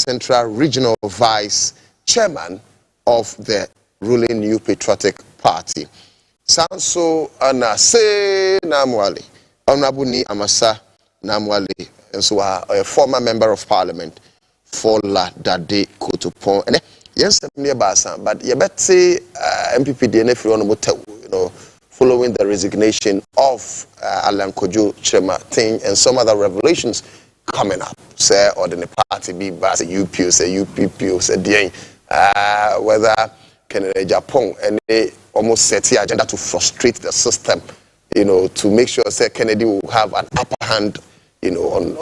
Central Regional Vice Chairman of the ruling New Patriotic Party. Sanso Anase Namwale, Honorable Ni Amasa Namwale, and so a former member of Parliament for La Dade Kotopon. And yes, near Basa, but you bet say MPP DNF, you know, following the resignation of Alan Kojo Chema thing and some other revelations coming up. Say, or the party be bas, UPU, say UPP, say DN, whether Canada, Japan, and they almost set the agenda to frustrate the system, you know, to make sure say Kennedy will have an upper hand, you know, on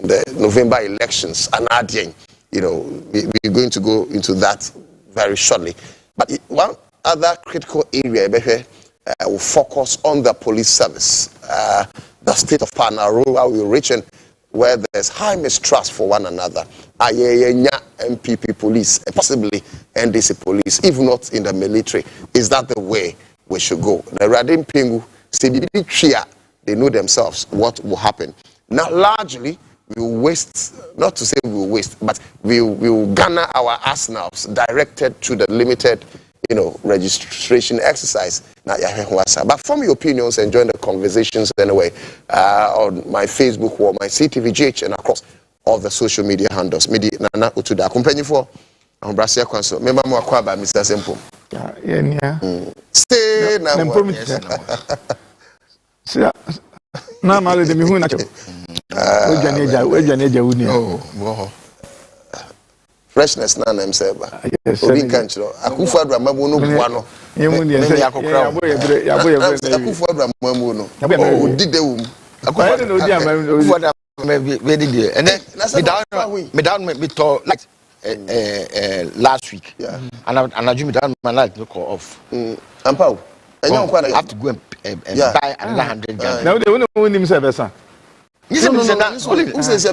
the November elections. And again, you know, we're going to go into that very shortly. But one other critical area will focus on the police service, the state of Panaro, we region where there's high mistrust for one another. MPP police, possibly NDC police, if not in the military. Is that the way we should go? They know themselves what will happen. Now, largely, we will waste, not to say we will waste, but we will garner our arsenals directed to the limited, you know, registration exercise. But from your opinions and join the conversations anyway on my Facebook or my Ctv GH and across all the social media handles. Midi Nana Otu Darko. Company for Brasia Council. Member Mwakwaba, Mr. Simple. Yeah. Stay now. Na mali de mi hu na cho. Freshness na na mseba. Obi kanchiro. Akufu adwa mamu no bua no. Yemu ni ese yakokra. Akufu adwa mamu no. Odide wum. Akufu no di amamu. Akufu adwa we did there. And then me down me to like last week. Yeah. And I dream down my life look off. Ampao. I have to go and buy another 100 Ghana. Now they won't himself, sir. You said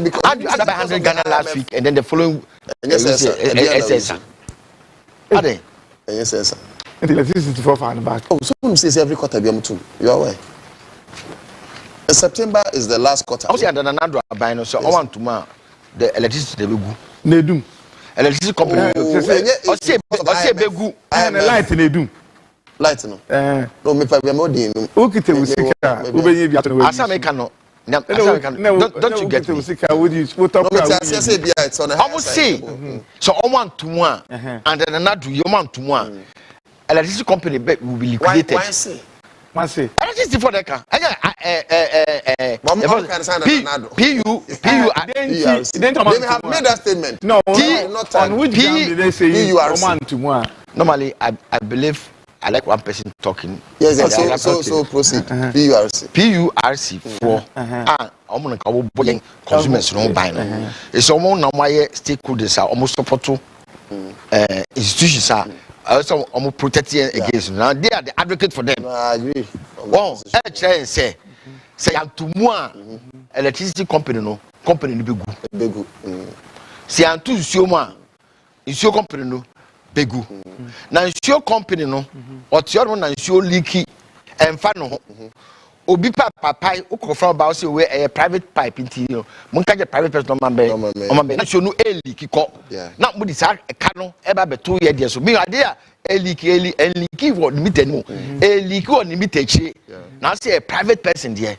because I had 100 Ghana last week, and then the following yes, are they? Yes, sir. Electricity for far back. Oh, someone says every quarter be too. You are aware. September is the last quarter. I was at another buying, so I want to the electricity they go. They do. Electricity company. I say begu and a light they do. Light no. No, me pa be more dey no. O kite usika, o benye bi atano. Asa me can no. Don't you get me? Usika would you put up. No, say be it's on. Almost say. So I want to one and then another you want to one. Electricity company will be liquidated. Why say? Why say? Electricity for that car. They have made that statement. No, not on which ground they say you are one to one. Normally, I believe I like one person talking. Yes, so proceed. PURC for consumers no buying. It's almost now my stakeholders are almost support to institutions are also almost protecting against. Now they are the advocate for them. I agree. Oh, say to moi electricity company no company no be good. Say antu nsuo mo a nsuo company no begu. Na nsuo company no otioro no na nsuo leaky emfa no ho. Obi papai ukofra ba say we a private pipe nti no. Monka je private person no man na nsuo no leaky ko. Na mo di sa eka no e ba beto ye de so. Me ade a leaky what limited no. Leaky what limited chi. Na say a private person there.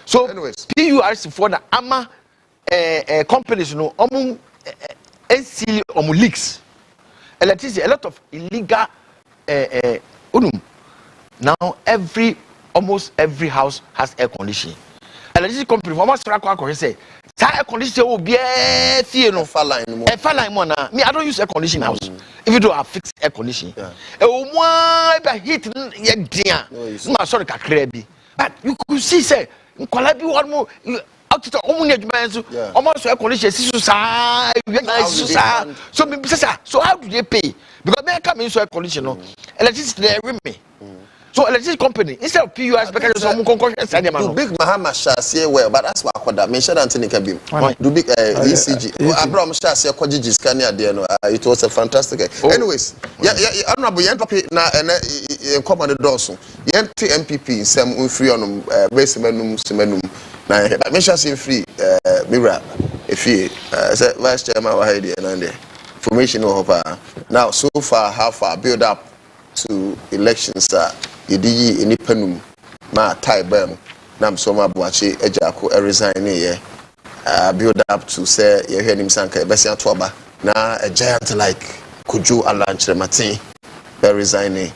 So anyways, PURC for the ama companies no NC leaks. Electricity, a lot of illegal now almost every house has air conditioning. Electricity company almost say air conditioning will be no line one. Me, I don't use air conditioning house. If you do have fixed air conditioning, heat sorry but you could see say one more out to almost air conditioning so how do they pay? Because they come in so air conditioner electricity they ring me. So electricity company instead of PUS because some do big Mahama shall say well, but that's what I call that. Mention Anthony Kabim. Do big ECG. Abraham shall say Kojiji Scania there. It was a fantastic. Anyways, honorable young papi na common doors. Young MPP some free on base semenum. Na mention free mirror. if you vice chairman wa here and there formation of now so far how far build up to elections you di any penum ma tie bam nam so ma boache ejako resign here build up to say you hear him sanka besia to aba na a giant like Kuju Alanche Martin resigning,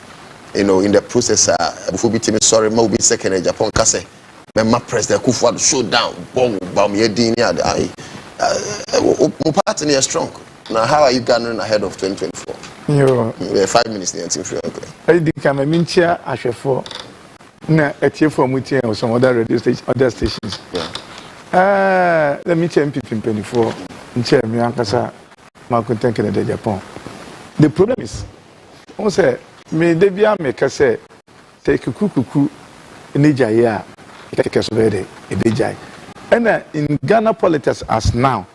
you know, in the process before be sorry ma be second in Japan kase me president Kufuor showdown bomb ye din ya party is strong. Now how are you garnering ahead of 2024? Yo 5 minutes the anti free. I think I'm a mincha ashefo na etie for mutie or some other radio station other stations. Yeah. Let me check MPP 24 nche mi ankasa ma content in Japan. The problem is on say me debia me ka say take kukuku ni jaye a take so be e be jai. And in Ghana politics as now,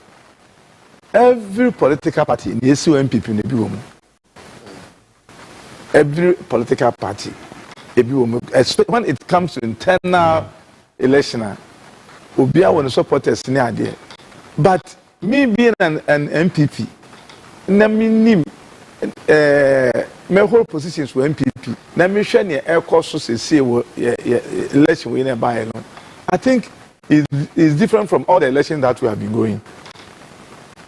every political party in the MPP in the every political party, when it comes to internal election, Obia want to support us in idea. But me being an MPP, na me my whole positions were MPP. Na me share near air course to say election we never buy alone. I think is different from all the elections that we have been going.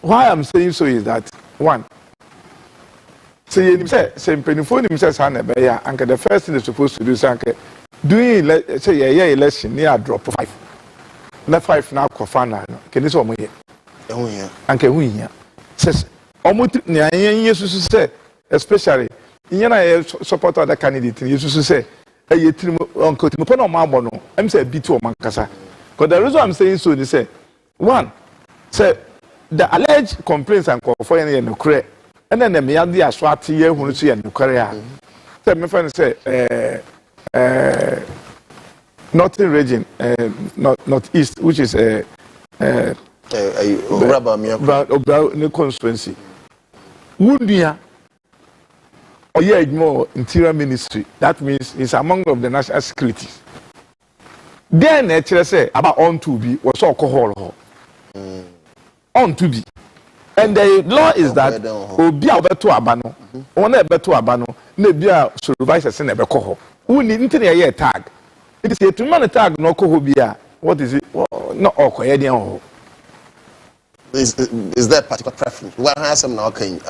Why I'm saying so is that one, say penifo himself Hanabeya, and the first thing they're supposed to do is doing election near drop 5. Not 5 now kofana. Can this one here? Oh yeah. And can we here? Says almost Jesus say, especially in support other candidate, Jesus say, Uncle Timopono Mabono, I'm say B2 Mancasa. Because the reason I'm saying so is say, one, say the alleged complaints and call for any and the and then the Miadi Aswati here who see and the career. Say, my friend say, Northern region, not east, which is Obraba constituency. Wundia or yeah, more interior ministry. That means it's among of the national security. Then actually say about on to be was alcohol on to be, and the law is that obi abeto abano, one abeto abano, nebia supervisors in alcohol. Who need to tag? It is a 2 man tag no kohobia. What is it? Not alcohol. Is there a particular preference? One has some now can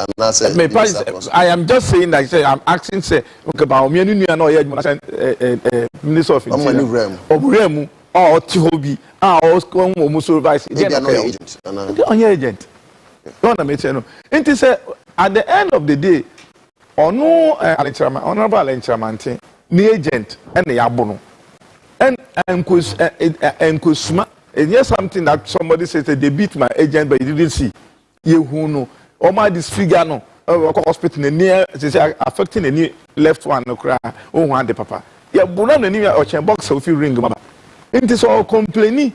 I am just saying that I'm asking say about me and Minister of Interior or Tihobi or supervise. They are no agent. They are your agent. Don't make sense. It is at the end of the day, or no honorable Alenchaman, the agent and the abono and kusma. And yes, something that somebody says that they beat my agent, but you didn't see. You who know, or my disfigure no, hospital near affecting the knee left one no cry. Oh, one the papa. Yeah, but not any or box if you ring mama. It is all complaining.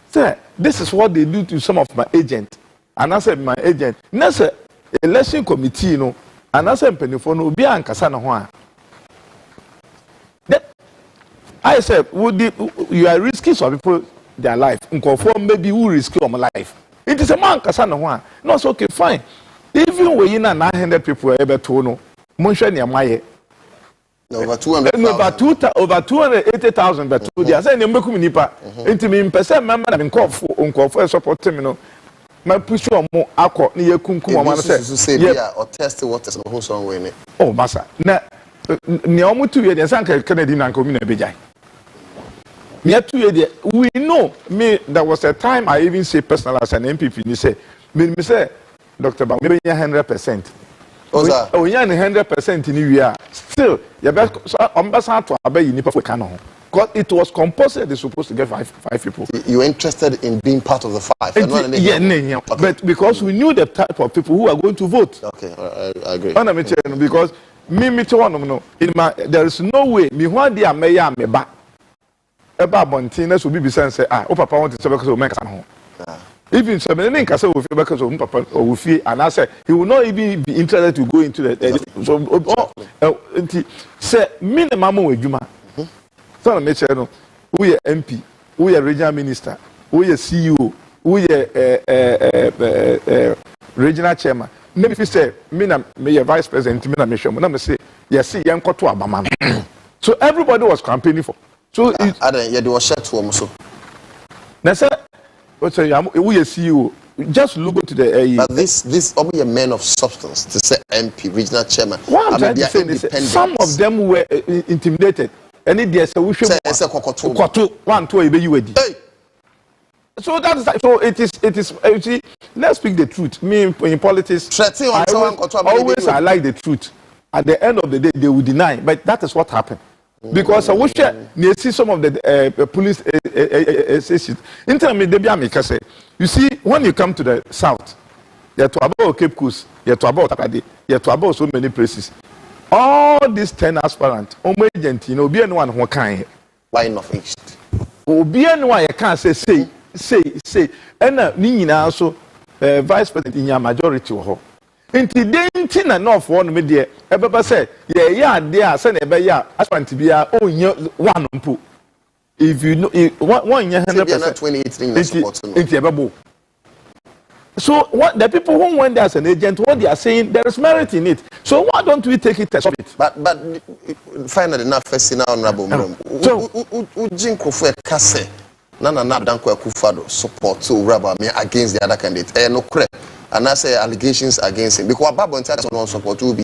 Sir, this is what they do to some of my agents. And I said, my agent, that's a election committee, no, and I said, Penifone, be an Casana. I said, you are risking some people their life. Maybe who risk your life. It is a man kasana one. No, it's okay, fine. Even when you 900 people are able to know, Monsha Niamaye. Over 200,000. Over 280,000, but they are saying, Nipa, intimate percent member have been called for support terminal. My push on more alcohol near Kunkum. Say, yeah, or test waters and who's on winning. Oh, Massa. Now, Niamu 2 years, and Canadian and Community Bijay. We know me. There was a time I even say personal as an MPP. You say, me say, Dr. Ba, maybe 100%. Oh, yeah, 100% in India. Still, you better ambassador to Abe Unipa for Kano. Because it was compulsory. They're supposed to get five people. You're interested in being part of the 5? Yeah, okay. But because we knew the type of people who are going to vote. Okay, I agree. Because there is no way. Me one day I may back. About Montinez will be saying, oh, Papa wanted to because of Mexico. Even some men can say, because of Papa or Wufi, and I said, he will not even be interested to go into the. So, say, minimum with Juma. So, we are MP, we are regional minister, we are CEO, we regional chairman. Maybe if you say, me vice president, me show, me say, yes, see, young to Abama. So everybody was campaigning for. So you do a shirt to almost. Now, sir, what's we see you. Just look into the. But this only a man of substance to say MP, regional chairman. What I'm trying to say is some of them were intimidated. And it is a wish. Hey. So that is so. It is. You see, let's speak the truth. Me in politics, I like the truth. At the end of the day, they will deny. But that is what happened. Because I wish you see some of the police you see, when you come to the south, you have to about Cape Coast, you have to about Takade, you have to about so many places. All these 10 aspirants, agent, you know, be anyone who can. Why not east? Be anyone you can't say. And Nina also vice president in your majority. Inti denti na north one media ebeba say yeah there say na ebe ya aspirant bia onye one mpo if you know one 100% 2018 na support no inti ebebo. So what the people who went there as an agent, what they are saying, there is merit in it. So why don't we take it as it? But finally na first na honorable mom ujin krofo kase na danko akufado support to rubber me against the other candidate no crap. And I say allegations against him because Babo and Tax don't support will be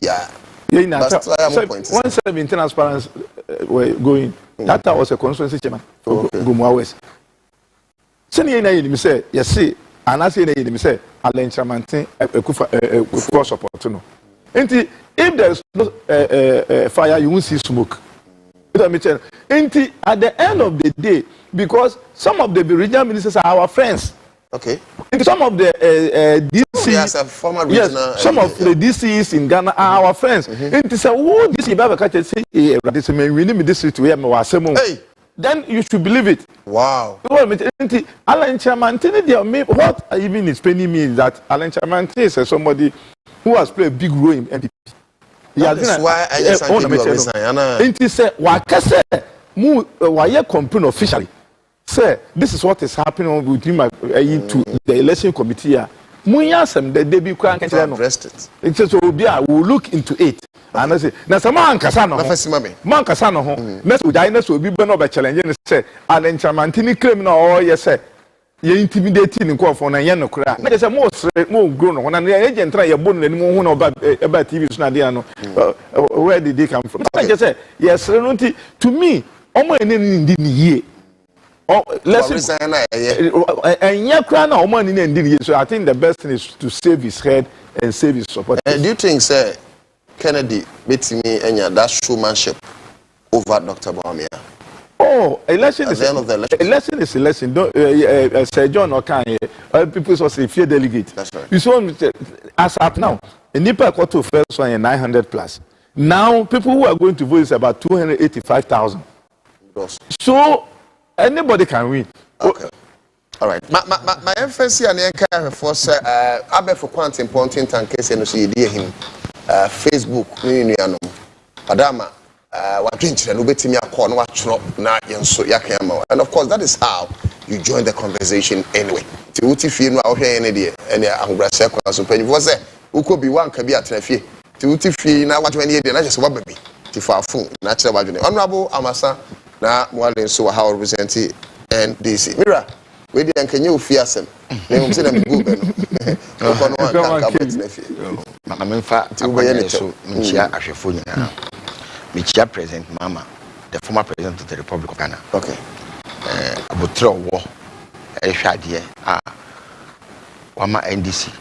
once 17 transparency were going. That was a constituency chairman for Gumwa West. Senior name say yes, see, and I say name say Alain Chamantin Kufa support no. If there is no fire, you won't see smoke. At the end of the day, because some of the regional ministers are our friends. Okay. Some of the DCs, some of the DCs in Ghana are our friends. And to say, "Oh, this is say, this man, we need this to hear me." Then you should believe it. Wow. Alain Chamantin, what even is paining me is that Alain Chamantin is somebody who has played a big role in NPP. That's why I just resign. And he said, "Wakase, why complain officially?" Sir, this is what is happening between my to the election committee here. Munyasem the debut can addressed it. It says so we'll look into it. And I say, now some man kasano. Man kasano ho. Next with Ines will be no by challenge and say, Alain Chamantini claim no oh yes sir. You intimidating in court for na yen no kra. There is a more grown when an agent try your bone and more about TV no. Where did they come from? I just say, yes, to me, almost in the oh, let's say, so I think the best thing is to save his head and save his support. Do you think, sir, Kennedy beat me and that showmanship over Dr. Bawumia? Oh, election is the end of the election. Election is election. Don't Sir John Okanye, people say fear delegate. That's right. You saw as at now, in Nipa got to first one 900 plus. Now people who are going to vote is about 285,000. So anybody can win. Okay. All right. My emphasis on the entire force, Abe for quite important and case and see him. Facebook, Adama, what drink and ubeti me a corner, watch up na so yakama. And of course, that is how you join the conversation anyway. To uti feel out here any day, and Angrasa, so penny was there. Who could be one can be at Trefi. To uti feel now what 28 days, I just want baby. Tifa phone, natural wagon. Honorable Amasa. Na mwale so how represent NDC. Mira, we dey can you fear some. Dem say na me go be no. Ko no one can cabinet na fi. Mama memfa akwanya so nchia ahwefo nyina. Me chia president mama, the former president of the Republic of Ghana. Okay. Abotro wo ehwade wama NDC.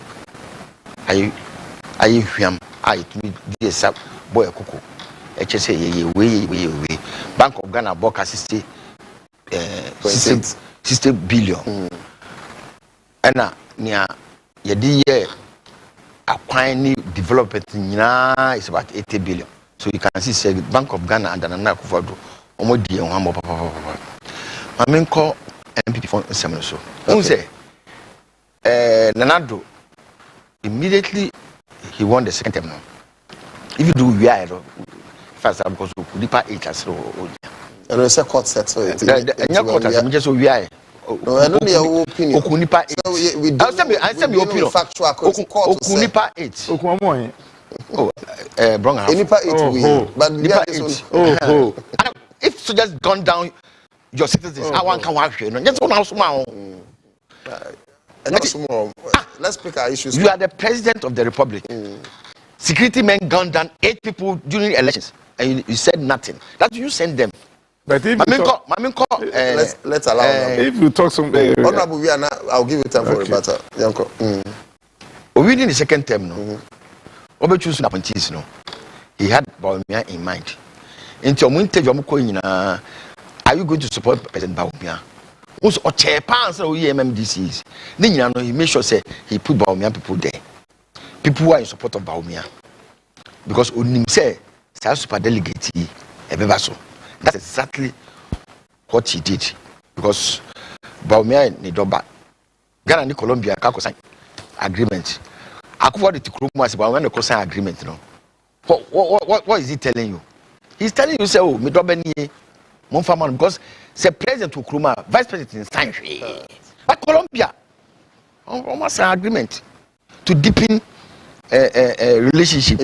Ayi hwiam it me dey sap boy koko. HSA we Bank of Ghana bought 60 billion. And near yedi year acquiring development is about 80 billion. So you can see say Bank of Ghana and Nana Akufo-Addo omodi en hamo papa. I mean call MPP for semen so. Who say Nanado immediately he won the second term now. If you do first because we put 8 as and it's a court set so court as just we are No, I don't know your opinion. Okunipa 8. So we don't I said my opinion. Factual Okunipa 8. Okuamoy. Oh, wrong half. Enipa 8 we. But Nipa 8. If so just gone down your citizens, I want to watch you. Just one house now. Let's pick our issues. You are the president of the republic. Security men gunned down 8 people during elections, and you said nothing. That's you send them. But if let's allow them. If you talk some Honorable, we are not, I'll give you time for rebuttal. We in the second term, no. Obe choose na appointees, no. He had Bawumia in mind. Into are you going to support President Bawumia? Who's a chairman of MMDCs? Then you know he made sure say he put Bawumia people there. People who are in support of Bawumia. Because Unim say super delegate Ebebaso. That's exactly what he did. Because Bawumia ni doba. Ghana and Colombia can't sign agreement. I covered it to Krumah, but when the sign agreement, no. What is he telling you? He's telling you say, oh, me dobeni Monfaman, because the president to Krumah, vice president sign. But Colombia, almost an agreement to deepen a relationship.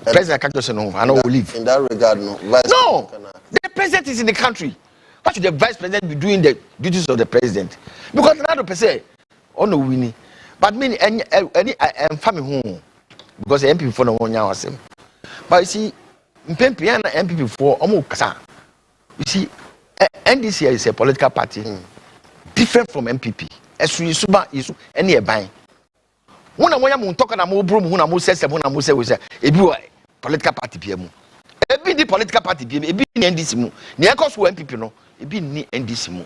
President can't just say no, I know will leave. In that regard, no. The president is in the country. What should the vice president be doing the duties of the president? Because another person, oh no, winning. But me, any family home because the MP for no one was him. But you see, Mpempiana MP for Omukasa. You see, NDC is a political party different from MPP. As we suba is any buying. When I'm talking about broom, when I'm say, a political party PM. Ebi the political party PM, ebi ni NDC mu. Ni ekos wo MPP no, ebi ni NDC mu.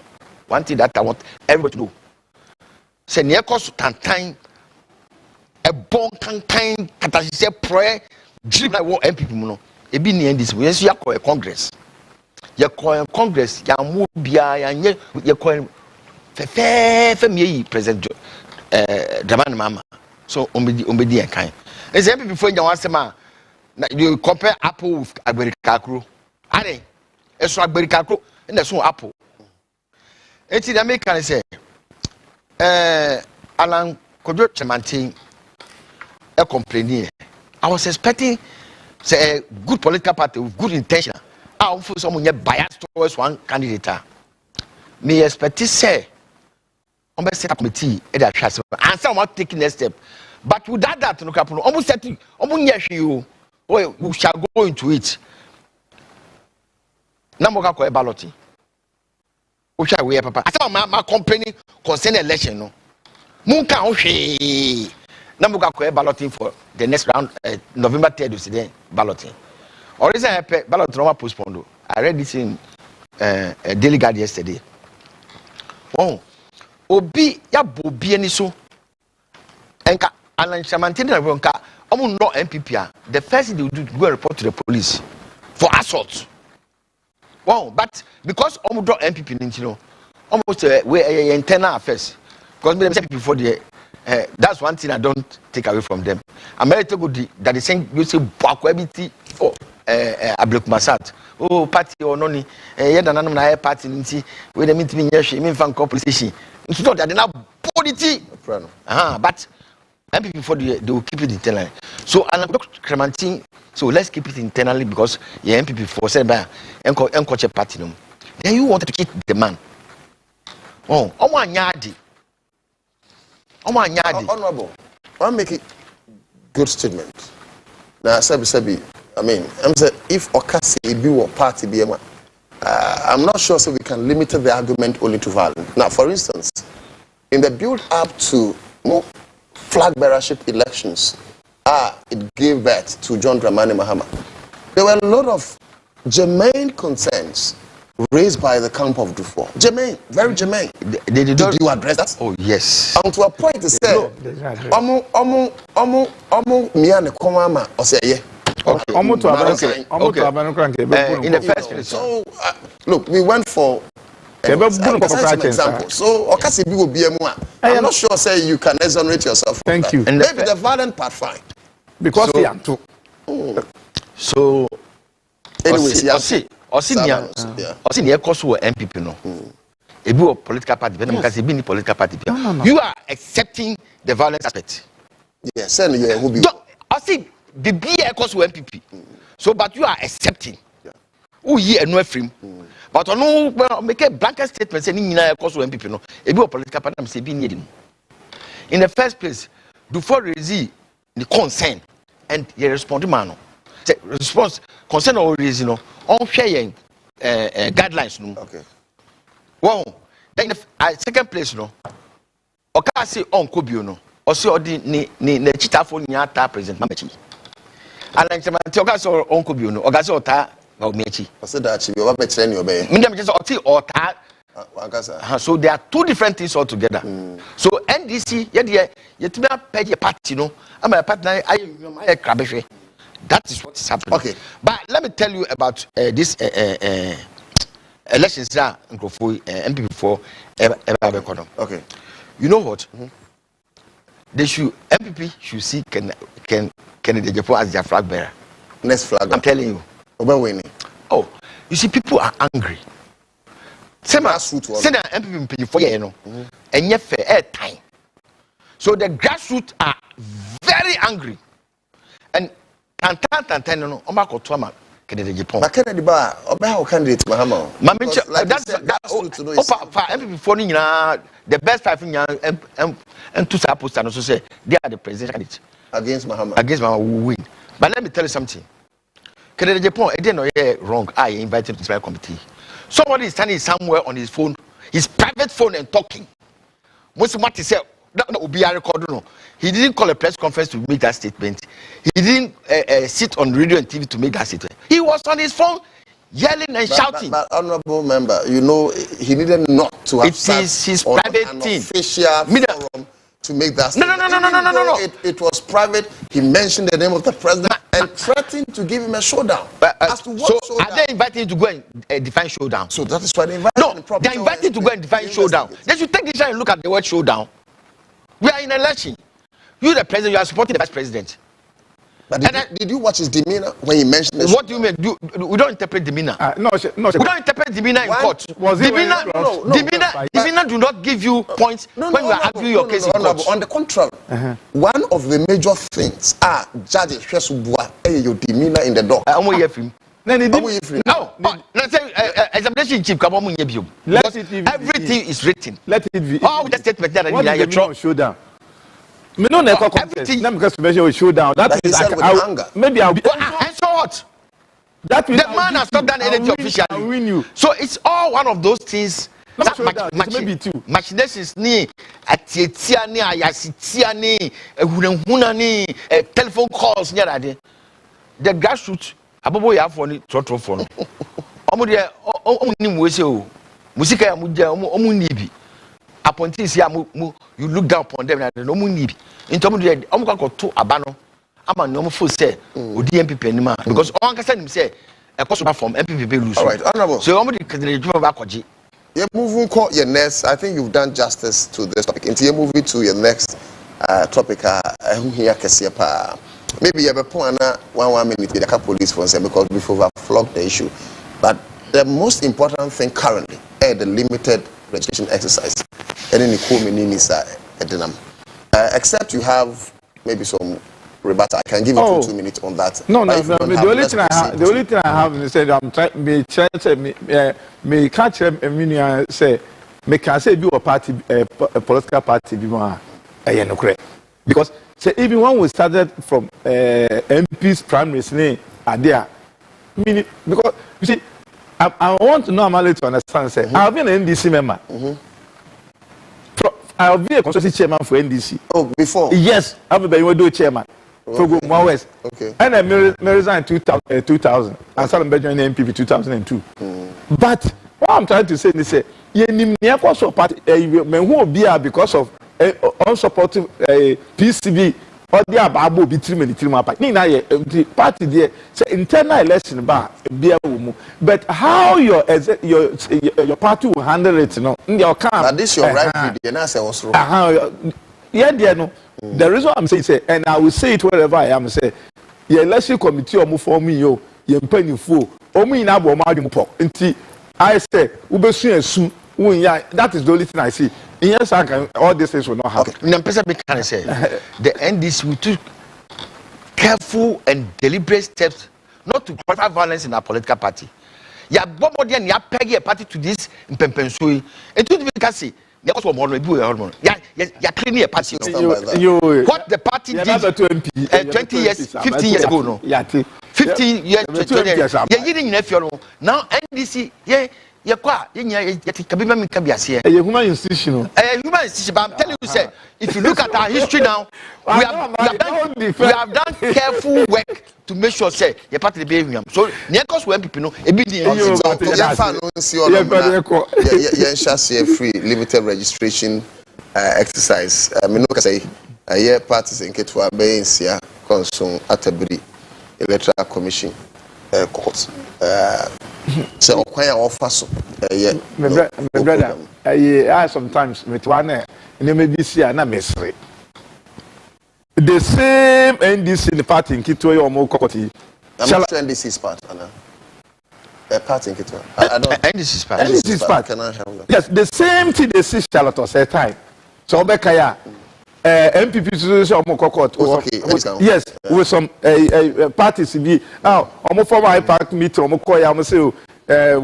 One thing that I want everybody to know. Say ni ekos tantan e bon kankan katase prayer dream like wo MPP mu no. Ebi ni NDC mu. Yes you are Congress. You call Congress ya mu bia ya nye you call fe me president Dramani Mama. So ombedi en kan. Is MPP for nyan wasema na you compare apple with agberikakro. Ade eso agberikakro na so apple. Enti the American say Alan Kojo Chemantin a complaining. I was expecting say a good political party with good intention. I for someone biased towards one candidate. Me expect say on set a committee and someone taking next step. But without that, no happen. Almost setting you. Oh, we shall go into it. Namoka ko balloting. We shall we papa. I saw my company concerning election no. Munka ohwe. Namoka ko balloting for the next round November 3rd today balloting. Already I ballot no postponed. I read this in a Daily Guide yesterday. Oh, obi ya bobi ani so. Enka Alan Chamantin na ronka omo no MPP. The first thing they do go report to the police for assault. Wow, but because omo do MPP ninti no, almost we internal affairs. Because me say before the that's one thing I don't take away from them. America go that they saying you say Bwakwabiti for Ablek Masat. Oh party or noni ye dananum na party ninti we dem meet me nyehwe me fan competition. So that they now polity. But MPP for they will keep it internally. So and Clementine, so let's keep it internally because your MPP for said by encourage party no. Then you wanted to keep the man. Oh, Honorable, I'll make it good statement. Now, Sabi, I mean, I'm saying if Okasi be or party be I'm not sure so we can limit the argument only to violence. Now, for instance, in the build up to flag bearership elections, it gave birth to John Dramani Mahama. There were a lot of germane concerns raised by the camp of Dufour. Germane, very germane. Did you address that? Oh yes. And to a point, they said, in the first place. So, look, we went for an example. So, Okasibi will be a more. I'm not sure, say, you can exonerate yourself. Thank you. And maybe the violent part, fine. Because we are too. So, anyways, Osinia MPP no. a bit of political party, because be political party. No. You are accepting the violence aspect. Yes, send you who be. I see the BA equals to MPP. So, but you are accepting. Who ye and no frame. But on no make a blanket statement saying you equals to MPP. No, a bit of political party. I'm saying him. In the first place, before receive the consent and the responding man, response consent or reason, on sharing guidelines. No. Okay. Well, then second place, no. Oka say on Kobio no. Or say odi ni chita phone nyata president Mamechi. And then say oka say on Kobio no. Oka say ota ba Mamechi. I said that you be train your be. Me dem just oti ota. So there are two different things altogether. So NDC ye to pay your party no. I'm a partner I crabbe. That is what is happening. Okay. But let me tell you about this elections are MPP for okay. You know what? They should MPP should see Kennedy Japan as their flag bearer. Next flag. I'm telling you. Oh, you see, people are angry. Say that MPP pay for you know, and yet fair time. So the grassroots are very angry, and no, Kennedy Japan. But Kennedy ba oba candidate Mahama. That's MPP for the best 5 and 2 supposed to say they are the presidential candidate against Mahama. Against Mahama will win. But let me tell you something. Kennedy Japan, it didn't know wrong. I invited him to my committee. Somebody is standing somewhere on his phone, his private phone, and talking. Most of what he said, that will be a record. No, he didn't call a press conference to make that statement. He didn't sit on radio and TV to make that statement. He was on his phone, yelling and shouting. But honorable member, you know, he needed not to have his private thing. Official forum to make that statement. No. It was private. He mentioned the name of the president and threatened to give him a showdown. As to what showdown? Are they inviting him to go and define showdown? So that is why they invited him. No, they invited him to go and define showdown. They should take this time and look at the word showdown. We are in an election. You, the president, you are supporting the vice president. But did you watch his demeanor when he mentioned this? What do you mean? We don't interpret demeanor. No. We don't interpret demeanor in court. Demeanor do not give you points when you are arguing your case in court. On the contrary, one of the major things are judges your demeanor in the dock. Examination chief, everything is written. Let it be. All the statement that I showdown. Me no never contest. Let me special showdown. That is anger. Maybe I'll be. And so what? That the man has not done anything officially. I'll win you. So it's all one of those things. Maybe two. Machinations ni atietia ni ayasitia ni ehunahuna ni telephone calls ni adade. The grassroots abobo ya for ni trotro for no. Omo de omo ni mu ese o. Musika ya mu je omo ni bi. Appointees here you look down upon them and no mu ni bi. Into omo de omo ka to aba no. Ama no omo fo say odi MPP anima because on kasa nim say e koso from MPP be lose. All right, honorable. So omo de Kennedy Juma ba koji. You're moving to your next. I think you've done justice to this topic. Into you're moving to your next topic. Maybe you have a point 1 minute with the police for say because before we flog the issue. But the most important thing currently is the limited registration exercise. Except you have maybe some rebuttal. I can give you 2 minutes on that. No. The only thing I have is that I'm trying me catch them say me can say be a party a political party be more because say even when we started from MP's primaries are there meaning because you see I want to normally to understand say I've been an NDC member. I'll be a constituency chairman for NDC. Oh, before? Yes, I'll be a chairman. Okay. For West. Okay. And I resigned in 2000. I started joining NPP 2002. But what I'm trying to say is that you party men who be because of unsupportive PCB or the ababo be three party there say internal election bar be but how your party will handle it in your camp. But this your right and I say was wrong. No. The reason I'm saying and I will say it wherever I am say your election committee or for me you penny fool or me na bo ma dum pok nti I say ubesu esu that is the only thing I see. Yes, all these things will not happen. Okay. Say, the NDC we took careful and deliberate steps not to glorify violence in our political party. Ya bombo dia ya pegi a party to this mpempensui. And to be kasi, ya was one more ya clean a party. What the party did 20 years, 15 years ago, no? 15 years, 20 years. Now NDC, a human institution. Human institution. But I'm telling you, sir, if you look at our history now, we have done careful work to make sure, say, you're part of the behavior. So, Nekos when people know, a bit free limited registration exercise. I mean, look, I say, a year parties in Ketwa Bayensia, Consul Atterbury Electoral Commission court. So, why offer so? My brother, I sometimes with one, and you may be see an mystery. The same NDC in the party in Kitwe or Mokoti. I'm not sure NDC's part, Anna. A party in Kitwe. I don't. NDC's part. NDC's part. Can I help that? Yes, the same thing they see Charlotte at a time. So, Bekaya, MPP Association of Mokokot. Yes, with some parties to be now, almost for my park meet or Mokoya,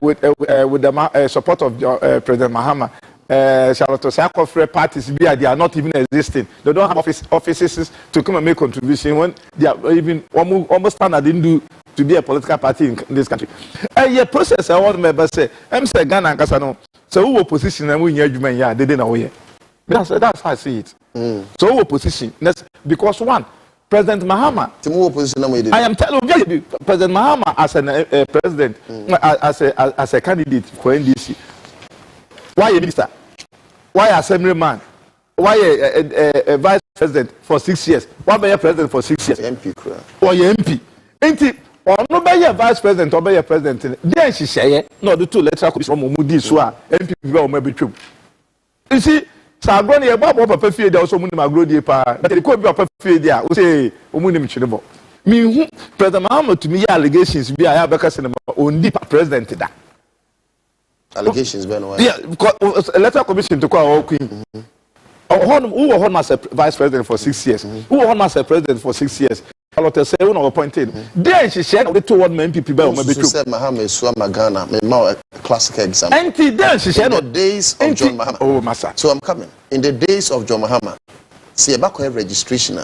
with the support of President Mahama. Charlotte Sakofre parties they are not even existing. They don't have offices to come and make contribution when they are even almost standard didn't do to be a political party in this country. A process I want to say, I'm saying Ghana and Kasano. So who opposition and we they didn't know yet. That's how I see it. So who opposition? That's because one, President Mahama. I am telling you, President Mahama as a president, as a candidate for NDC. Why a minister? Why assemblyman? Why a vice president for 6 years? Why be a president for 6 years? MP. Or MP. Ain't or no be a vice president or be a president. Then she say no the two electoral commission from Mudi so MP will maybe true. You see, Sagroni about papa fie there also muni magrodi pa. But the could be papa fie there. We say omuni mchirebo. Me President Mahama to me allegations be I have because on deep president that. Allegations, yeah, because electoral commission to call all queen. Who was as a vice president for 6 years? Who was as a president for 6 years? A lot of say who appointed. Then she said the two one men people maybe true. Said Mahama Suama Ghana, a classic example. And then she said in the days of John Mahama. Oh, massa. So I'm coming. In the days of John Mahama, see about registration.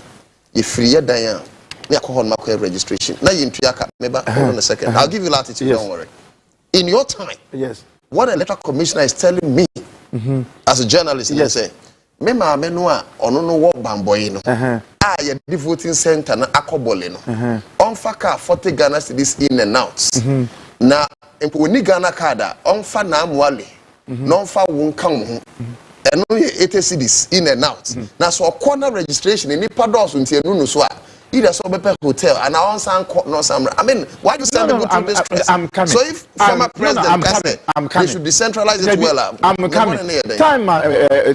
If free Diane, we are calling Mako registration. Now you into maybe hold on a second. I'll give you latitude. Don't worry. In your time, yes. What electoral commissioner is telling me as a journalist, yes, say, me ma menua ono no wo bamboy no. Ya the voting center na akobole no. Onfa ka 40 Ghana cedis in and out. Na emponi Ghana card onfa na amwale. Na onfa wonka ho. Eno 80 cedis in and out. Na so corner registration ni pados unti enu no so a either so bepe hotel and I want no some. I mean, why do you send me go through this stress? I'm coming. So if former president they should decentralize it well. I'm coming. Time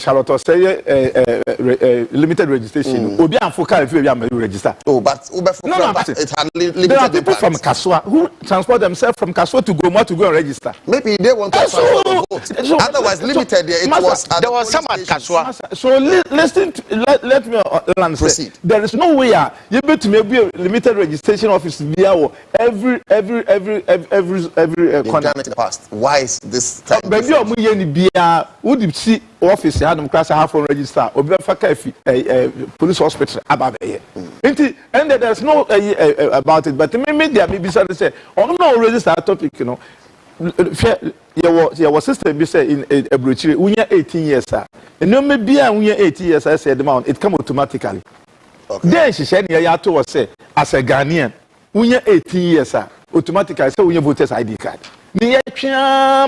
Charlotte say limited registration. Obi and Foka if you are register. Oh, but it had limited. There are people from Kaswa who transport themselves from Kaswa to Goma to go and register. Maybe they want to vote. Otherwise, limited there. There was some at Kaswa. So listen. Let me proceed. There is no way. You to maybe a limited registration office every corner. In the past. Why is this time? Maybe would you see office had class half on register or police hospital about here. And there's no about it, but maybe something say, oh no, register topic, you know. Your sister be say in a brochure, when you're 18 years, and no maybe when you're 18 years, I said the amount, it come automatically. Okay. Then she said, "Yeah, to was say as a Ghanaian, when you're 18 years, automatically say when you voter's ID card. Me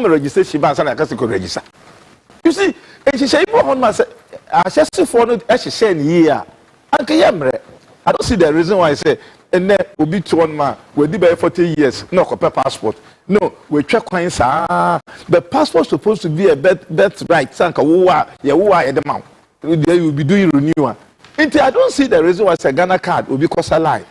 registration bank and I can register. You see, and she said, "I just for no, she said, yeah, I don't see the reason why I say, and then will be to one man will be by 40 years, no compare passport. No, we check coins. The passport supposed to be a bet right. Sanka, who are at the mount. They will be doing renewal." I don't see the reason why a Ghana card will be cost a lie.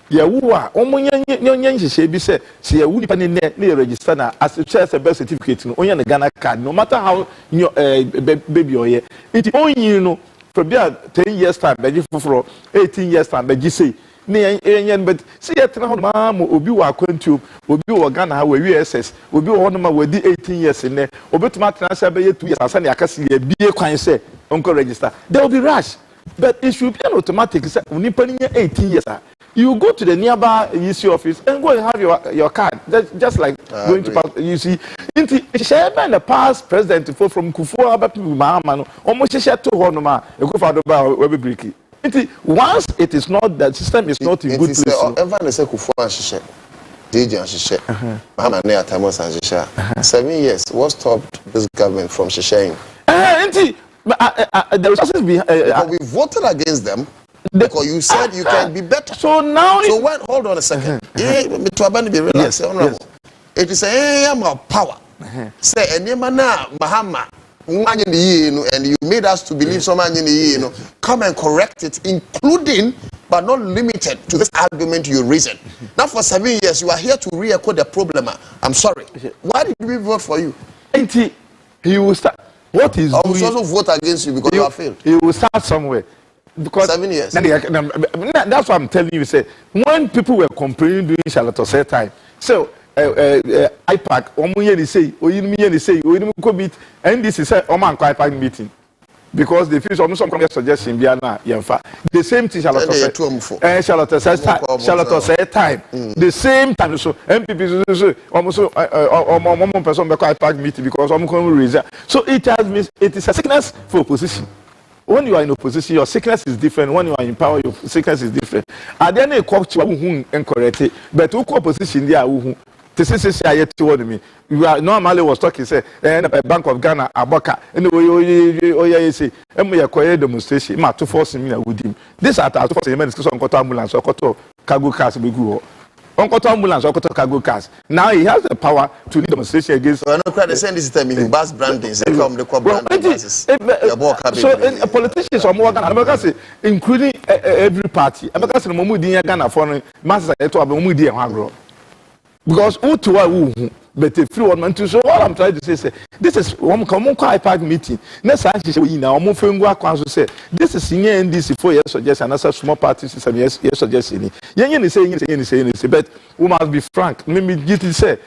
ya wu a omunya nhyehyɛ bi sɛ se ya wu nipa ne ne register na as a chair birth certificate no onya ne Ghana card no matter how baby oye it onyi no for be 10 years time beji foforo 18 years time beji say ne yen but see yet na ma obi wa akwantu obi wo Ghana ha we USS obi wo no ma wadi 18 years ne obetuma transfer be 2 years asa ne akase ya bie kwan say onko register there will be rush but it should be an automatic say unipa ni 18 years. You go to the nearby EC office and go and have your card. That's just like going to you see. In the past, President from Kufuor, Mahama, almost share to Honoma, a go for the once it is not, the system is not in good place. Everyone say Kufuor and Shisha, DJ and Shisha, Mahama Nea Tamos and Shisha. 7 years. What stopped this government from Shishaing? The resources we voted against them. Because you said you can be better. So now, when hold on a second. Yes. It is a power. Say any mana Mahama and you made us to believe so many come and correct it, including but not limited to this argument you reason. Now for 7 years you are here to re-echo the problem. I'm sorry. Why did we vote for you? He will start. What is I will also vote against you because you have failed. He will start somewhere. Because 7 years. That's what I'm telling you. Say when people were complaining during Charlotte Osei time, so IPAC, Omuye say, Oyinmiye say, Oyinmuko meet, and this is Oman IPAC meeting because they finish almost some suggestion. Biana Yemfa. The same thing Charlotte Osei, Charlotte Osei time, the same time. So MPP almost person IPAC meeting because Omuko reason. So it is a sickness for opposition. When you are in opposition, your sickness is different. When you are in power, your sickness is different. At the end of the day, incorrect. But who opposition there? This is what me. You are normally was talking say, Bank of Ghana, Aboka, and we say, and we acquire demonstration. Ma to force me with him. This at to force him discussion on ambulance or cargo cars we go. On ambulance or cargo cars. Now he has the power to lead demonstration against. Well, no, the same this time he bus branding. They come the branding. So politicians are more Ghana, including every party. Because the Momudi Ghana foreign masses to Abumudi and Hagro. Because Otu but if you want to, so all I'm trying to say, this is one common IPAC meeting. Next time we now move to say this is senior NDC 4 years suggestion, and small parties is 7 years suggestion. Yen say, but we must be frank. Let me just say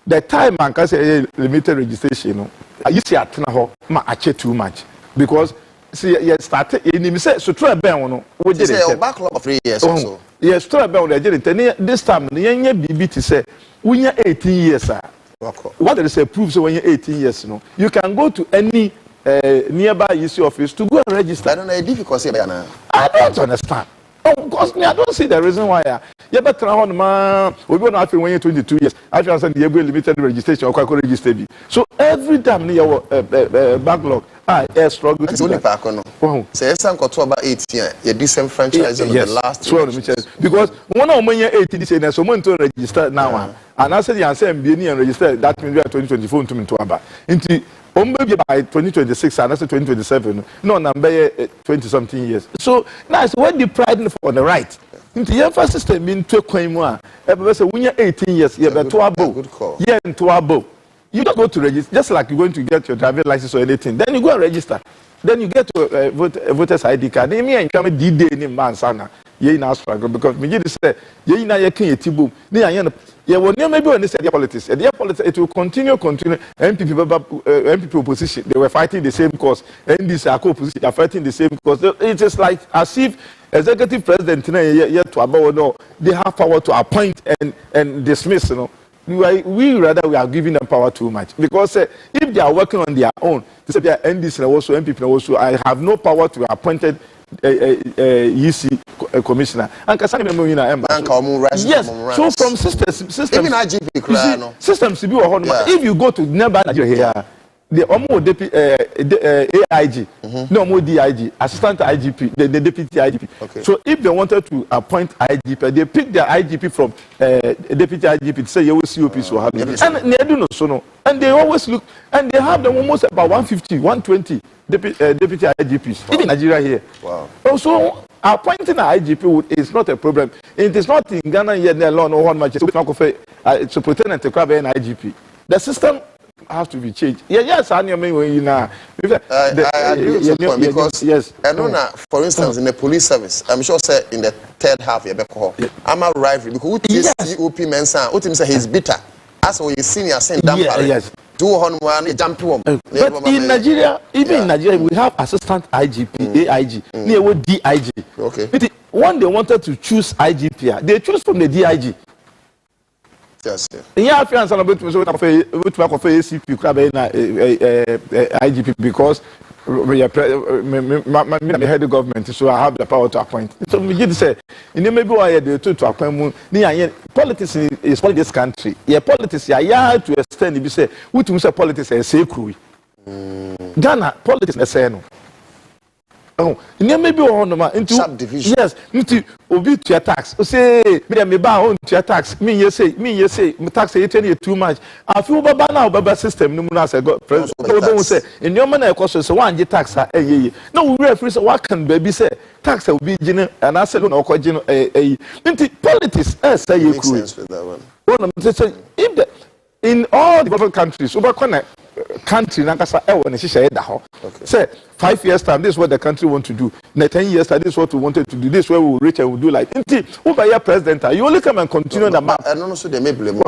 the time man can say limited registration. You see at now, ma ache too much because see you started in say so try ben no. We did a backlog of 3 years or so. Yes, try ben this time yen BB to say when you're 18 years, what there is a proof so when you're 18 years, you can go to any nearby EC office to go and register. I don't know the difficulty. I don't understand. Because I don't see the reason why. You better on man. We go not when you're 22 years. I feel that you limited registration or register. So every time you backlog, I struggle. It's only back on. Say some got to about 18. You disenfranchised in the last 12 because one of when you're 18, say there's someone to register now. And I said, "You say MBA and register that means we are 2024 to me to aba." Into maybe by 2026 and that's 2027. No, number 20 something years. So now it's when the pride for the right. Into the first system mean to claim one. Everybody say when you're 18 years, you're to abo. Good call. Yeah, to abo. You don't go to register just like you're going to get your driver's license or anything. Then you go and register. Then you get to voter's ID card. Then me and come D-Day in Mansana. You now struggle because me just say you now you can't tibu. Yeah, well, maybe when they say politics, it will continue. MPP opposition, they were fighting the same cause. NDC opposition, they are fighting the same cause. It is like as if executive president they have power to appoint and dismiss. We are giving them power too much because if they are working on their own, they say they are NDC also MPP also. I have no power to appointed EC commissioner. And yes, so from systems, even IGP, systems to be if you go to nearby Nigeria, the AIG, no more DIG, assistant IGP, the deputy IGP. Okay. So if they wanted to appoint IGP, they pick their IGP from deputy IGP to say you will COP so happy. And they do not so no. And they always look, and they have them almost about 150, 120 deputy IGPs, even Nigeria here. Wow. Also, appointing an IGP is not a problem. It is not in Ghana yet alone or one much to pretend to grab an IGP. The system has to be changed. Yes, I agree with your point because yes, for instance, in the police service, I'm sure say in the third half, I'm a rivalry because UP Mensa, say he's bitter. As we senior saying, yes. But in Nigeria, even in Nigeria, we have assistant IGP, AIG, near DIG. Okay. When they wanted to choose IGP, they choose from the DIG. Yes. Yeah, I feel I'm about to ACP IGP because we are the head of government, so I have the power to appoint. So we just say, in the maybe why they to appoint. Politics is for this country. Yeah, politics. Yeah, to extend. You say, what you say politics is say crew. Ghana politics is say no. Oh, maybe into subdivision. Yes, into obi to tax. Say me buy on to tax. Me say tax is too much. I feel baba now baba system no na say go president say in your man e cost so one tax no we referee say what can baby say tax will be gene and I say no ko gene into politics say you cool. If the in all developed countries over country nankasa when she share that say 5 years time this is what the country want to do. In 10 years time this is what we wanted to do. This is where we will reach and we will do like over your president you only come and continue the map. And also they may blame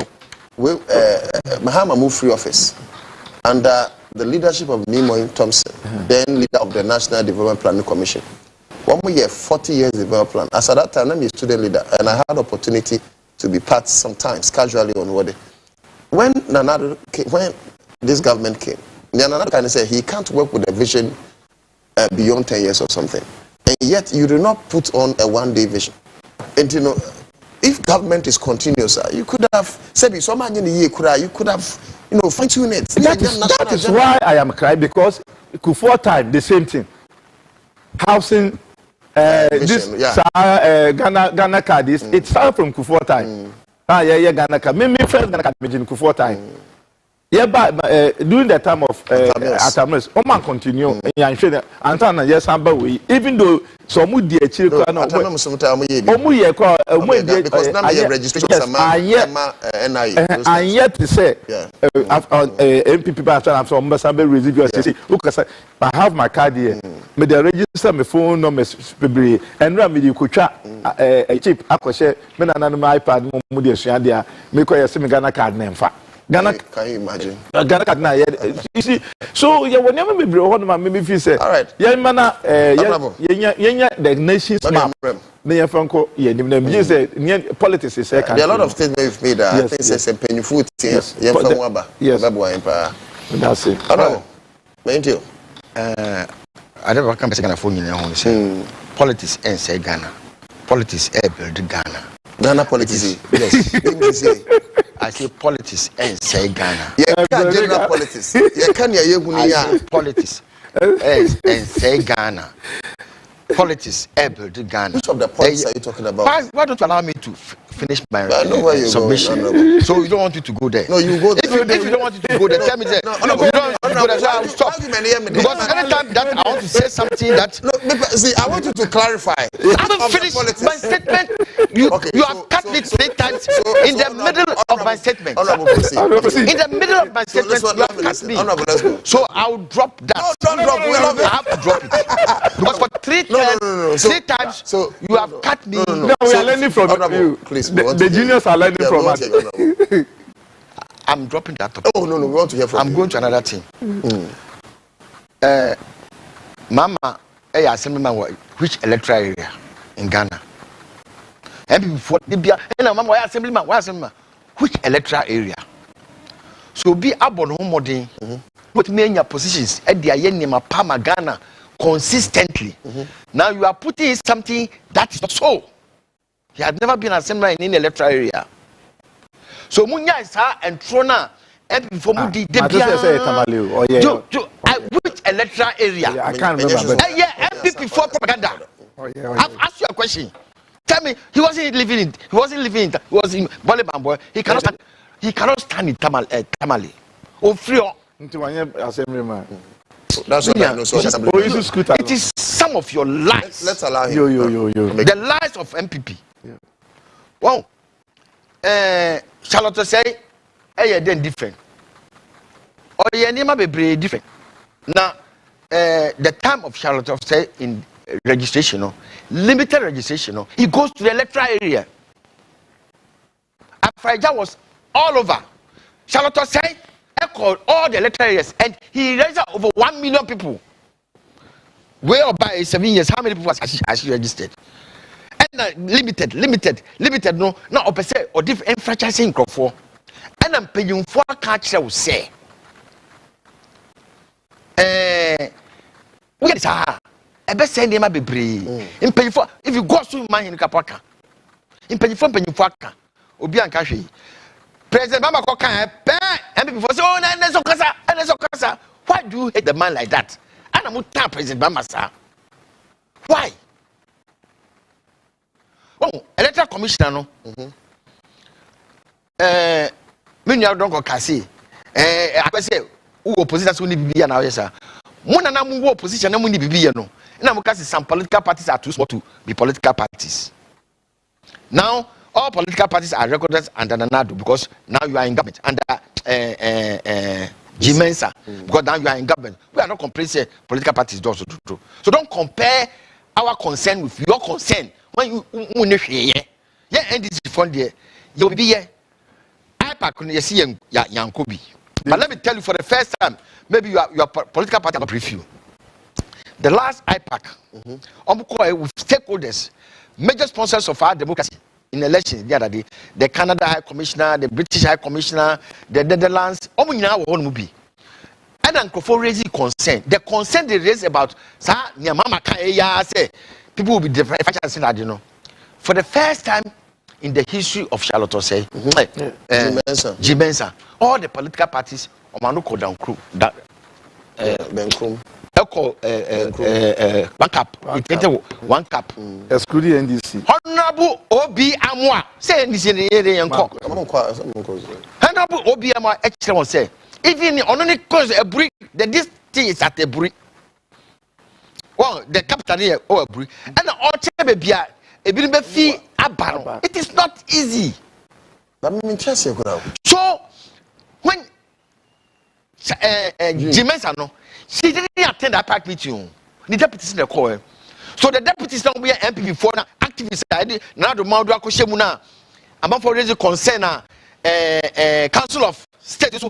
Mahama moved free office under the leadership of Nimoy Thompson, then leader of the National Development Planning Commission. 1 more year 40 years development plan. As at that time I'm a student leader and I had opportunity to be part sometimes casually on what when this government came, Nana kind of said he can't work with a vision beyond 10 years or something. And yet you do not put on a one-day vision. And you know, if government is continuous, you could have said you could have, fine-tuned it. That is why I am crying, because Kufuor time, the same thing. Housing, vision, Ghana card, it started from Kufuor time. Ghana card. Me friends Ghana card in Kufuor time. During the time of Atamis, Oman continue. Yes, even though some would be a child, because and yet to say, MPP from Masambe residual, I have my card here. May they register my phone number, and run with you could chat a cheap Akoshe, men and my iPad, Moody Shandia, make a semi Ghana card name. Ghana, can you imagine? Ghana card now, you see. So you will never be broken. Maybe if you say, all right, yeah, man, the nation's map. Near Franco, politics is second. There are a lot of things we've made. I think it's a painful thing. Yes, that's it. Oh, thank you. I never come to Ghana for you. Politics and say Ghana. Politics build Ghana. Ghana politics. Yes. I say politics and say Ghana. Yeah, general politics. Yeah, can you politics and say Ghana. Politics able to Ghana. Which of the points are you talking about? Why don't you allow me to finish my submission? So you don't want you to go there? No, you go there. If you don't want you to go there, tell me there. You don't want to go there, so I will stop. Because anytime that I want to say something that... No, see, I want you to clarify. I haven't finished my statement. You have cut me 3 times in the middle of my statement. In the middle of my statement, you have cut me. So I'll drop that. No, don't drop. I have to drop it. Because for 3 times, so you have cut me. No, we are learning from you. Please, the juniors are learning from us. I'm dropping that topic. Oh, no, we want to hear from you. I'm going to another thing. Mama, assemblyman, which electoral area in Ghana? Mama, assemblyman, which electoral area? So be abon home modern, put me in your positions at the Ayenima Pama Ghana consistently. Now you are putting in something that is not so. He had never been assemblyman in any electoral area. So Munya is her and Trona before Mudi which electoral area? I can't remember. MPP before propaganda. I've asked you a question. Tell me, he wasn't living in he was in Bolibambo. He cannot stand in Tamale. Oh, free. Assemblyman. That's what I know. So it is some of your lies. Let's allow him. Yo. The lies of MPP. Yeah. Well, Charlotte say, hey, then different. Or yeah, name be different. Now, the time of Charlotte say in registration, limited registration, he goes to the electoral area. Afraja was all over. Charlotte say, called all the electoral areas, and he registered over 1 million people. Where by 7 years, how many people has he registered? And limited. No, up say or different franchising crop for. And I'm paying for a catch. I will say, we get I best send him a baby. In pay for if you go to my in Capaka. In pay for Obian Kashi. President Mama Koka, and before so, and so casa. Why do you hate the man like that? And I'm not President Bamasa. Why? Oh, electoral commissioner, no. Many don't go Cassie. I say, who opposition to be now, yes, sir. Mona mu opposition, no money be no. And I'm some political parties are too small to be political parties. Now, all political parties are recognized under NADU because now you are in government under Jimensa. Because now you are in government. We are not comparing political parties do. So don't compare our concern with your concern. When you yeah, and this fund there, you'll be here. I pack on your Yankobi. But let me tell you for the first time, maybe your political party will brief you. The last IPAC, with stakeholders, major sponsors of our democracy in elections the other day, the Canada High Commissioner, the British High Commissioner, the Netherlands, and then raising concern. The concern they raise about people will be different. For the first time in the history of Charlotte Osei, Jimensa, all the political parties, Omanuko down crew, one cap, excluding NDC. Honorable Obi Amwa, say this in the area and cock. Honorable Obi Amwa, actually, say, even only cause a brick, that this thing is at a brick. Well, the capital here, or a brick, and all Chebebia, a bit fee, a barrel. It is not easy. I'm interested. So, when Jimensa, she didn't attend that park meeting. The deputies in the call. So the deputies don't be MP for activists. Now the Maudako Shemuna, about for raising concern, Council of State.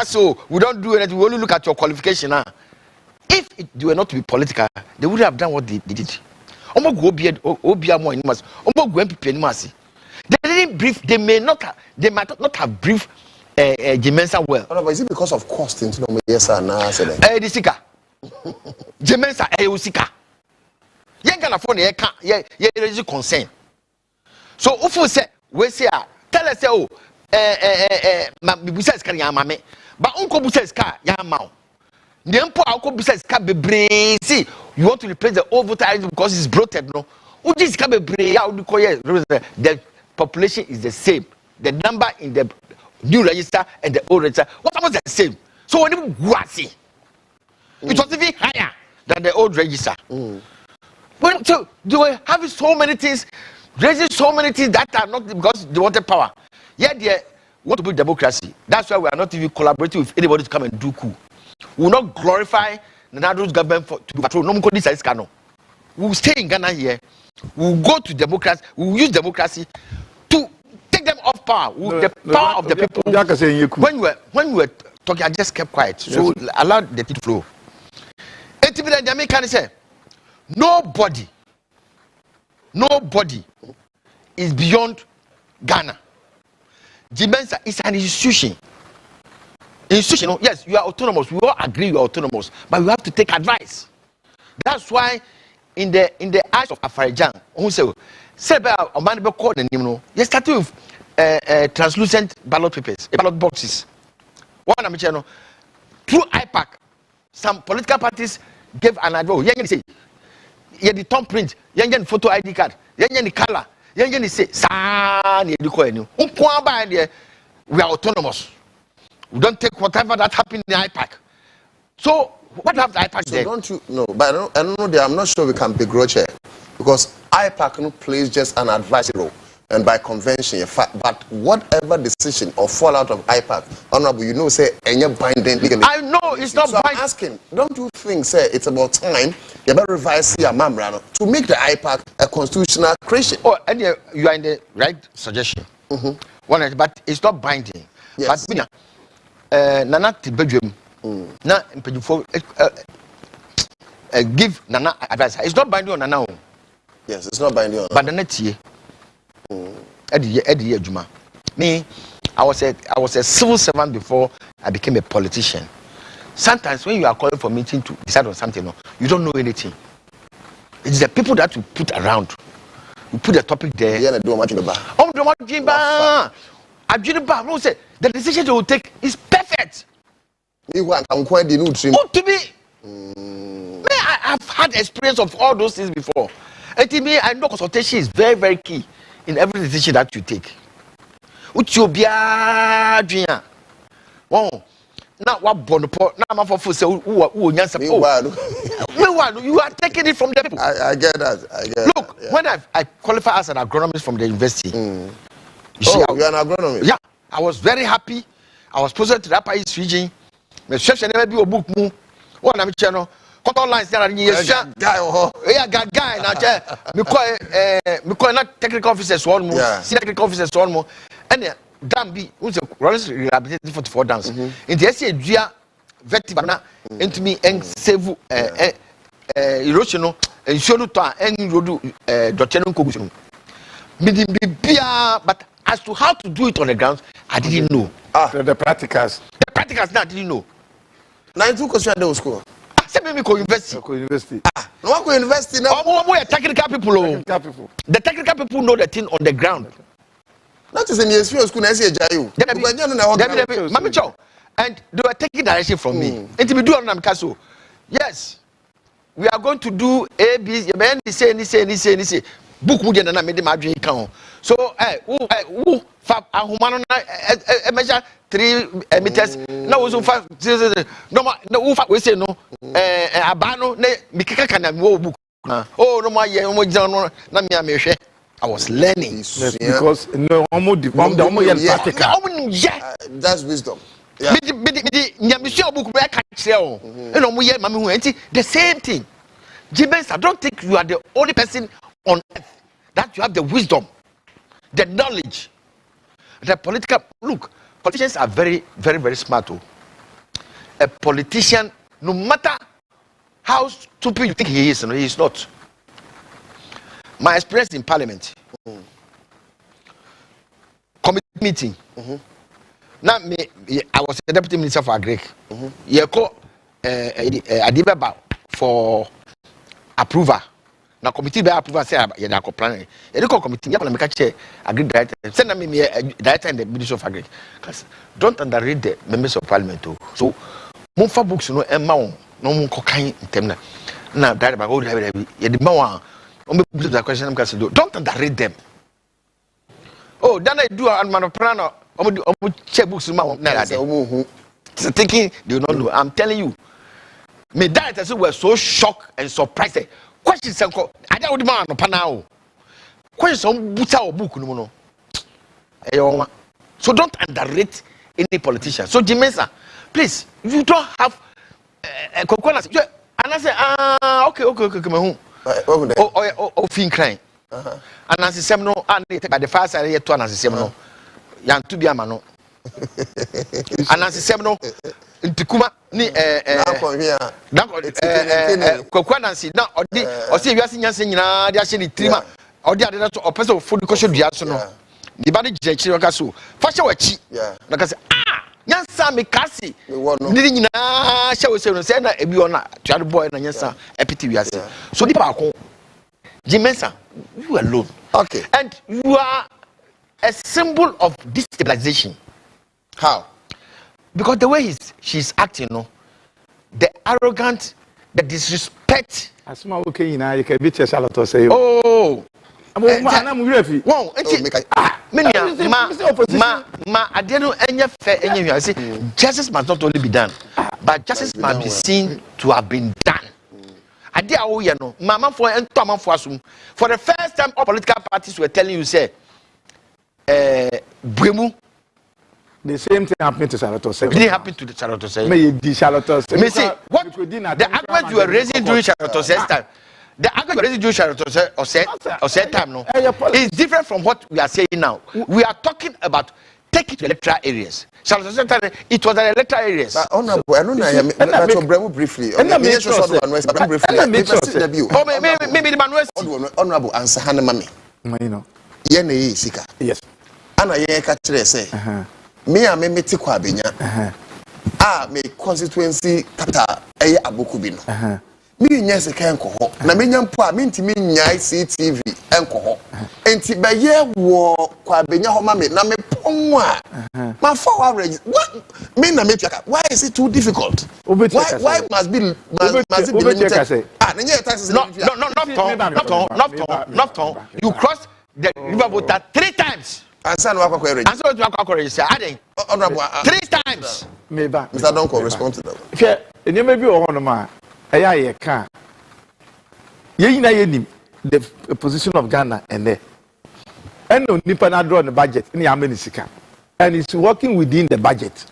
So we don't do anything. We only look at your qualification. If they were not to be political, they would have done what they did. They didn't brief. They might not have briefed Jimensa well. But is it because of cost? Yes, or no? Disika. Jimensa Usika. You can't afford you concern. So if we say tell us business can yamame, but uncle business car yamau. The empo uncle business car be brazy. You want to replace the old voter ID because it's bloated, no? Uji car be brazy. The population is the same. The number in the new register and the old register was almost the same. So when you go see, it was even higher than the old register. Well, so they were having so many things, raising so many things that are not because they wanted power. Yet they want to build democracy. That's why we are not even collaborating with anybody to come and do coup. We will not glorify the Nadu's government to patrol. No more this cano. We will stay in Ghana here. We will go to democracy. We will use democracy to take them off power. The power of the people. When you were talking, I just kept quiet. So allow the thing to flow. The American say, nobody is beyond Ghana. Jimensa is an institution. Yes, you are autonomous. We all agree you are autonomous, but you have to take advice. That's why, in the eyes of Afarijan, who say about a man called the name, you started with translucent ballot papers, ballot boxes. One I'm saying, through IPAC, some political parties gave an advice. You say, you the thumb print, you get photo ID card, you get the color, you get the say, we are autonomous. We don't take whatever that happened in the IPAC. So What do you have the IPAC So there? don't you know? But I don't know. I'm not sure we can begrudge her because IPAC no plays just an advisory role, and by convention, but whatever decision or fallout of IPAC, honorable, you know, say any binding legally. I know it's not so binding. I'm asking, don't you think, say it's about time you better revise your mamrano to make the IPAC a constitutional creation? Oh, and you are in the right suggestion. One, but it's not binding. Yes. But Nana Tibedrum, na impedifo give Nana advice. It's not binding on Nana. Yes, it's not binding on. But the next year, Eddie Juma. Me, I was a civil servant before I became a politician. Sometimes when you are calling for meeting to decide on something, you don't know anything. It's the people that you put around. You put the topic there. Yeah, do much the decision they will take is perfect. Oh, to me, I've had experience of all those things before. And to me, I know consultation is very, very key in every decision that you take. Oh, now what bonopo? Now my for say who you are taking it from the people. I get that. Look, when I qualified as an agronomist from the university. You're an agronomist. Yeah, I was very happy. I was posted to that Paris region. My session never be a book move. One I'm channel. Cotton lines there. Guy. Now, because not technical officers one more, senior technical officers one more, and damn be who's a runs rehabilitated 44 dance. In the SC Gia Vetivana into me and save erosion and show to and rodu Dr. Kogusun. But as to how to do it on the ground, I didn't know. The practicals. The practicals now I didn't know. 92 question school. I said maybe university. University. No one university now. Oh, technical people. The technical people know the thing on the ground. Not just in the school, I say Jayu. And they were taking direction from me. And to be doing on castle. Yes, we are going to do A, B, say. Book would not made my dream count. So, who fab measure 3 meters. No, was 5. No, we say no. Abano, Mikaka can book. Oh, no, my I was learning. Because no, that's wisdom. The same thing. Jimens, I don't think you are the only person on earth that you have the wisdom, the knowledge, the political look. Politicians are very, very, very smart. Too. A politician, no matter how stupid you think he is not. My experience in Parliament, committee meeting. Now, I was a deputy minister for Agric. You call Adibaba for approval. Now, committee by approval say you are planning. You call committee. You are going to agree director. Send me a director in the Ministry of Agric. Because don't underrate the members of Parliament too. So, move for books, no more cocaine in terms. Now, that about all the more. Don't underrate them. Oh, then I do a man of prana. Check books. Thinking they will not know. I'm telling you. My directors were so shocked and surprised. Questions I don't man no panao. Questions on buta book no. So don't underrate any politician. So Jimensa, please, you don't have a coconut. And I say, okay. Oh, fin crying. And as a seminal, and by the fast I hear to an as a seminal. Yan to be a mano. And as a seminal in Tikuma, Coquanancy now, or see you are saying, they are saying Trima, or the other or person of food cushion the arsenal. The body Jackasu. Fashion what cheap. Like I say, Yan Sammy Cassie, needing shall we say, if you are not child boy and yes, epity. So the Paco, Jimensa, you alone. Okay. And you are a symbol of destabilization. How? Because the way she's acting, the arrogant, the disrespect. As my okay, now you can be a salad say, oh, I'm ready. Whoa, ma, I didn't know any fair. Justice must not only be done. but justice must be seen to have been done. Ade a wo ye no mama for ento amanfo asum. For the first time all political parties were telling you say buemu. The same thing happened to Charlotte. It didn't happen to the Charlotte. May the Charlotte. Me see what the argument you were raising during Charlotte time. The argument you were raising during Charlotte or said time no is different from what we are saying now. We are talking about take it to electoral areas. Charlotte it was an electoral areas. Honorable, I don't know. Briefly. Maybe the Manuel. Honorable answer Hanamami. Yene Sika. Yes. Anna Yeka say. Me a me tikwa benya. Me constituency kata eye abokubino. Me nya se kan ko ho. Na me nya mpo a me ntimi nya Ctv enko ho. Enti be ye wo kwa benya ho ma me na me pon a. Ma for average. What me na me piaka. Why is it too difficult? Why must it be limited? Not you cross the river water 3 times. Answer no akwa register. Answer to akwa register. Aden. Honorable 3 times. Meba. Mr. Donko respond to that. Hwe, enye bi o hono ma. Eya ye ka. Ye yina ye nim the position of Ghana and there. And no nipa na draw the budget ni ameni sika. And it's working within the budget.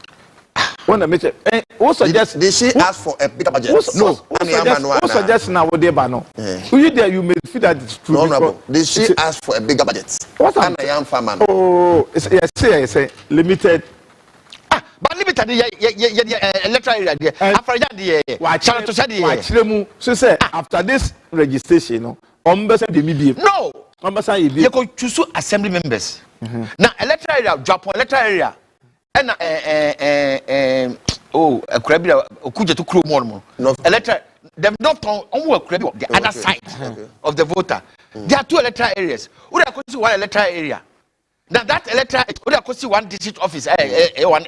When I mention, who suggest did she ask for a bigger budget? Who suggest now what they ban no? You there you may feel that it's true. No. Did she ask for a bigger budget? What a young farmer? Oh, say limited. But limited electoral area. After that, so say after this registration, no, no, you could choose assembly members. Now electoral area, Japan electoral area. And a crabby okuja to crew more. Electoral, they've not the other side of the voter. There are 2 electoral areas. Would I see 1 electoral area? Now that electoral, would I see 1 district office, 1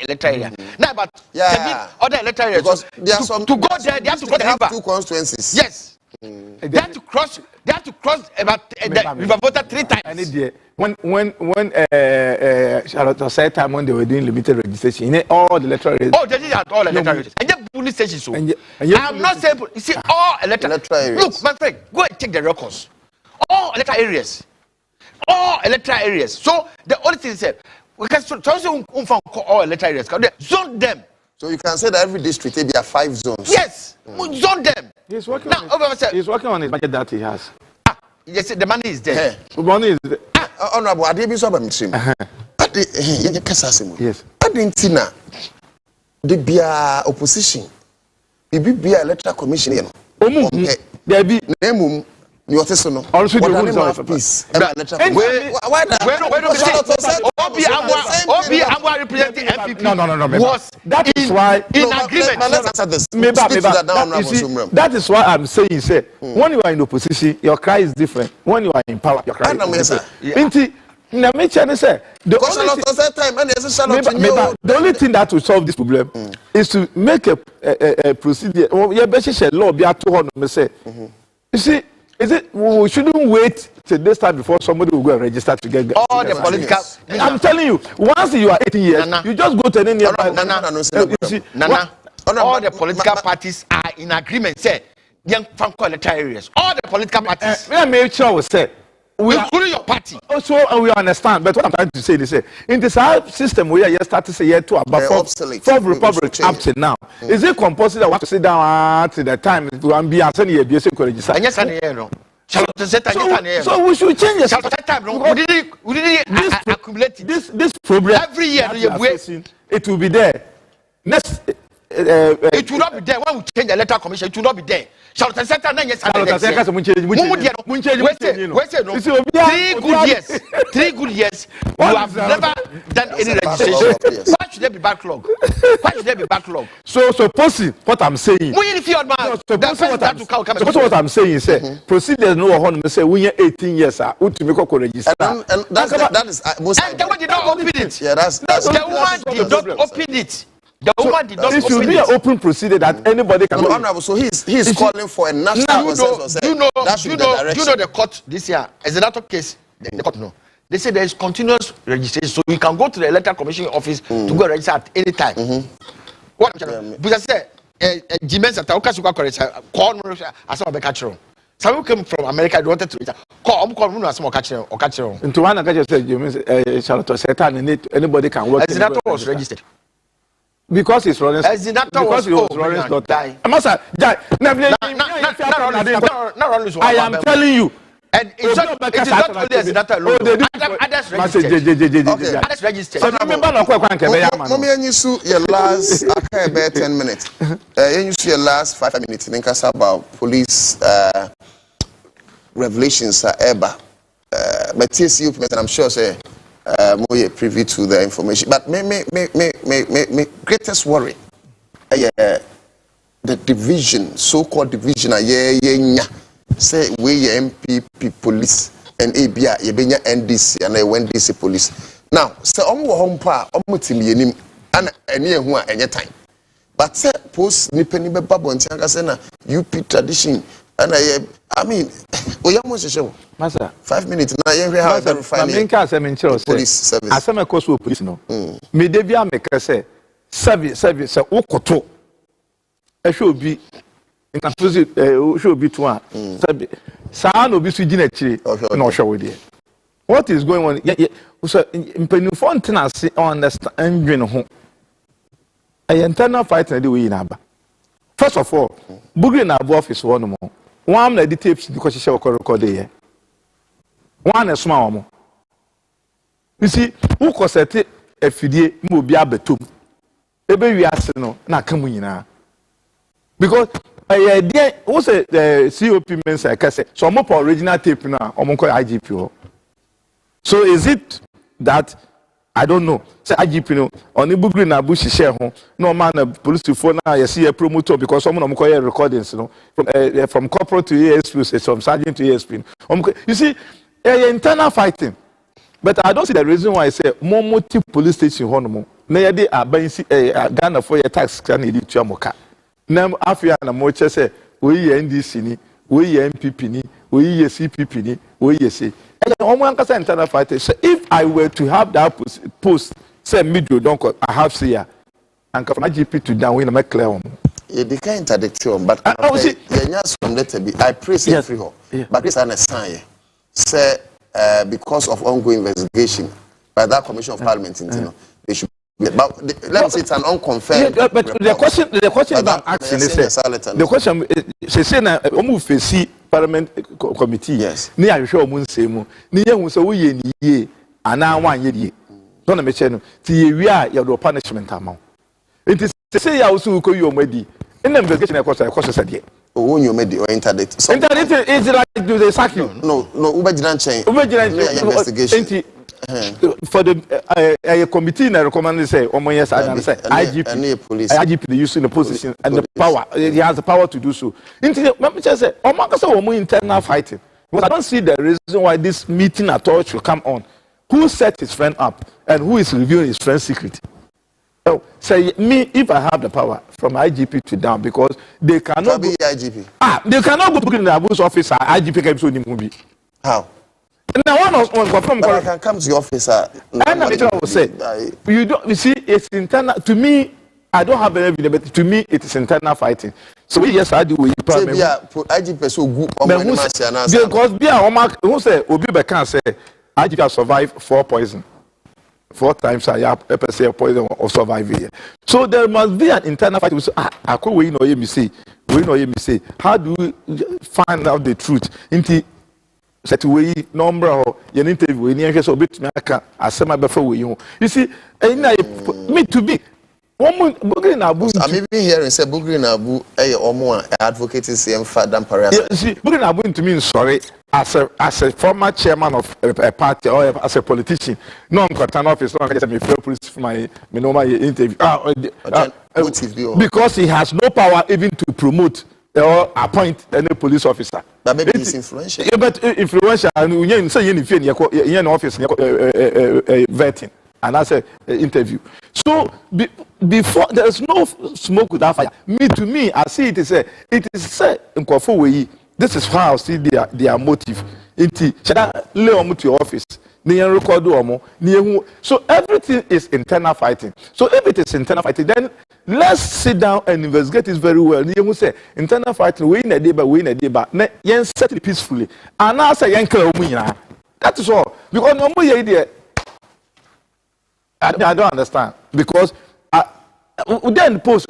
electoral area. Now, but 7 other electoral areas. Because there are some to go there, they have to go the river. 2 constituencies. Yes. They have to cross. They have to cross about the river voter 3 times. When Charlotte said time when they were doing limited registration, all the electoral areas. Oh, they did that all electoral areas. And the police station so. I'm not saying you see all electoral areas. Look, my friend, go and check the records. All electoral areas. All electoral areas. So the only thing is that we can all electoral areas. Zone them. So you can say that every district there are 5 zones. Yes, zone them. He's working on his budget that he has. Yes, the money is there. The money is there. Honorable, I did be so by Muslim. Yes. I didn't see now. The Bia opposition. The Bia electoral commission. There be name. You are also the rules of peace. Why representing MPP? No. That is why in agreement. Let's answer this. That is why I'm saying, say, when you are in opposition, your cry is different. When you are in power, your cry is different. The only thing that will solve this problem is to make a procedure. You see. Is it we shouldn't wait till this time before somebody will go and register to get all the political? I'm telling you, once you are 18 years, you just go to any nearby. All the political parties are in agreement. Say, young from electoral areas. All the political parties. Let me make sure we say. Including your party. Also, we understand. But what I'm trying to say is, in this system, we are starting to say year 2 about 4 republics up to now. Is it compulsory that we have to sit down to the time to be answering your basic register? So we should change it. We didn't accumulate this problem every year. It will be there. Next. It will not be there when we change the electoral commission. It will not be there. Shall the center nine years? 3 good years. You have never done any registration. Why should there be backlog? So supposing what I'm saying. What I'm saying is, procedures no one say we 18 years. And that is most. And the one did not open it. Yeah, that's the one did not open it. The woman did not. It should be an open procedure that anybody can. Honorable, so he's calling for a national consensus. You know the court this year as a NATO case. The court no. They say there is continuous registration, so you can go to the electoral commission office to go register at any time. What? But I said Jimenez at Okasuka correct. Call me as a catcher. Some came from America. They wanted to call as a catcher or catcher. Into one, I just said, Charlotte Satan, and anybody can work. That was registered. Because it's Lawrence. Because he was Lawrence not die. I am telling you. And it's not only as that alone. Others registered. So remember, Mommy, you saw your last 10 minutes. You saw your last 5 minutes. Think about police revelations are ever. But TSU, I'm sure, say more privy to the information. But me greatest worry, the division, so-called division, say we MPP police and ABA, Yebenya NDC and NDC police. Now, say home pa, tilianim, and any one any time. But say post nipeni be babu and tianga UP tradition, and I mean, we almost show. Master, 5 minutes now. You have to find police service. As I'm a course with police, no. Me debia make say service. Okoto. I should be. Should be to one. Saan obi su gina chiri no show with what is going on? So in Penufont see understand ho. A internal fight na dey we na ba. First of all, Bugri na abo office one more. One na the tapes because she record here. One is small. You see, who cosete a fidie mo bia betum. Ebe wi ase no na ka mu nyina. Because what's the COP means I can say so more original tape now or IGP. So is it that I don't know? Say IGP no on the book na bush share home. No man police to phone now you see a promoter because someone of recordings, you know, from corporal to ASP, from sergeant to ASP. You see, internal fighting. But I don't see the reason why I say more multi police station home. Na dey aban Ghana for your tax can need to amoka. Nam afia na mo che say we NDC ni, we MPP ni, we CPP ni, we say. Internal fighting. So if I were to have that post, say middle don't I have say and from IGP to down we na make clear on. Yeah, they can't interdict you, but I praise it free ho. But this an sign. Say because of ongoing investigation by that Commission of Parliament, you know, they should. But let's say it's an unconfirmed. Yeah, but the question I'm asking is the question she say na omu face Parliament committee. Yes. Ni ahwehwe omu nsemu. Ni yehu so wo ye ni ye ana wan ye die. So na me che no ti ye wi a ye do punishment amount. It is say ya usu ko yi omadi. In the investigation e course say die. Oh, you made the interdict. Interdict is like do they sack you? No, ubejina nchen. Investigation. For the committee na recommend say yes and say IGP the use in the position and the power he has the power to do so. Into me say internal fighting. But I don't see the reason why this meeting at all should come on. Who set his friend up and who is reviewing his friend's secret? So say me if I have the power from IGP to down because they cannot be IGP. They cannot go to the Abu's office IGP can so movie. How? Now one from I can come to your office. And I will say you don't. You see, it's internal. To me, I don't have any evidence, but to me, it is internal fighting. So yes, I do. IGP so good. Because who say Obi Bekan say IGP has survived 4 poison. 4 times I have poison or survive here. So there must be an internal fight. So I could we know me say. How do we find out the truth? Set we number or your interview in the so bit me asema before we you see me to be Bugri na Abu. I'm even hearing say Bugri na Abu omo advocating CM Fadam Paris. See Bugri na Abu to me sorry as a former chairman of a party or as a politician no important office no can me feel police for my normal interview because he has no power even to promote or appoint any police officer. But maybe he's influential. Yeah, but influential and you say you in office vetting and that's an interview. So before there's no smoke without fire. To me, I see it is in this is how I see their motive. Shada lay on to your office. record so everything is internal fighting. So if it is internal fighting, then let's sit down and investigate it very well. You say internal fighting, we in a deba, yen settle peacefully. And I say yen clear. That is all. Because no more idea. I don't understand. Because then post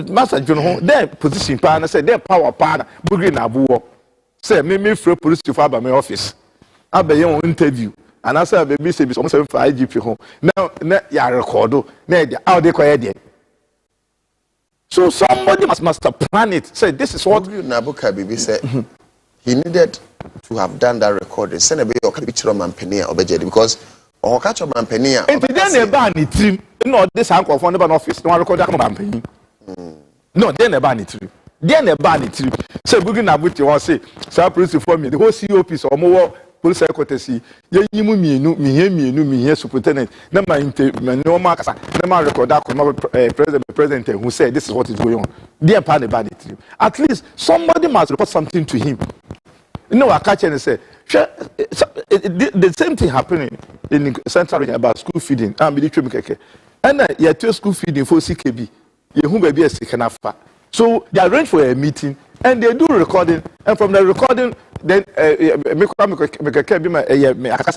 Master John their position partner say their power partner Bugri Nabuo. Say me free police to file by my office. I be your interview. And I said baby say be almost 7 for IGP home. Now ya record now how they call it. So somebody must plan it. Say this is what Nabuka Bibi said. He needed to have done that recording. Send a bit of picture of Mampenia or Bejedi because or catch of Mampenia. And then a ban it team. No, this uncle from the office. No record that Mampenia. No, then a ban it team. Then a ban it team. So Bugin Nabuti was say, so police for me. The whole COP or more police headquarters. You me superintendent. Never no marks. Never record that president who said this is what is going on. Then ban it team. At least somebody must report something to him. No, I catch and say, the same thing happening in Central region about school feeding. And you have school feeding for CKB. You who may be a second after. So they arrange for a meeting and they do recording. And from the recording, then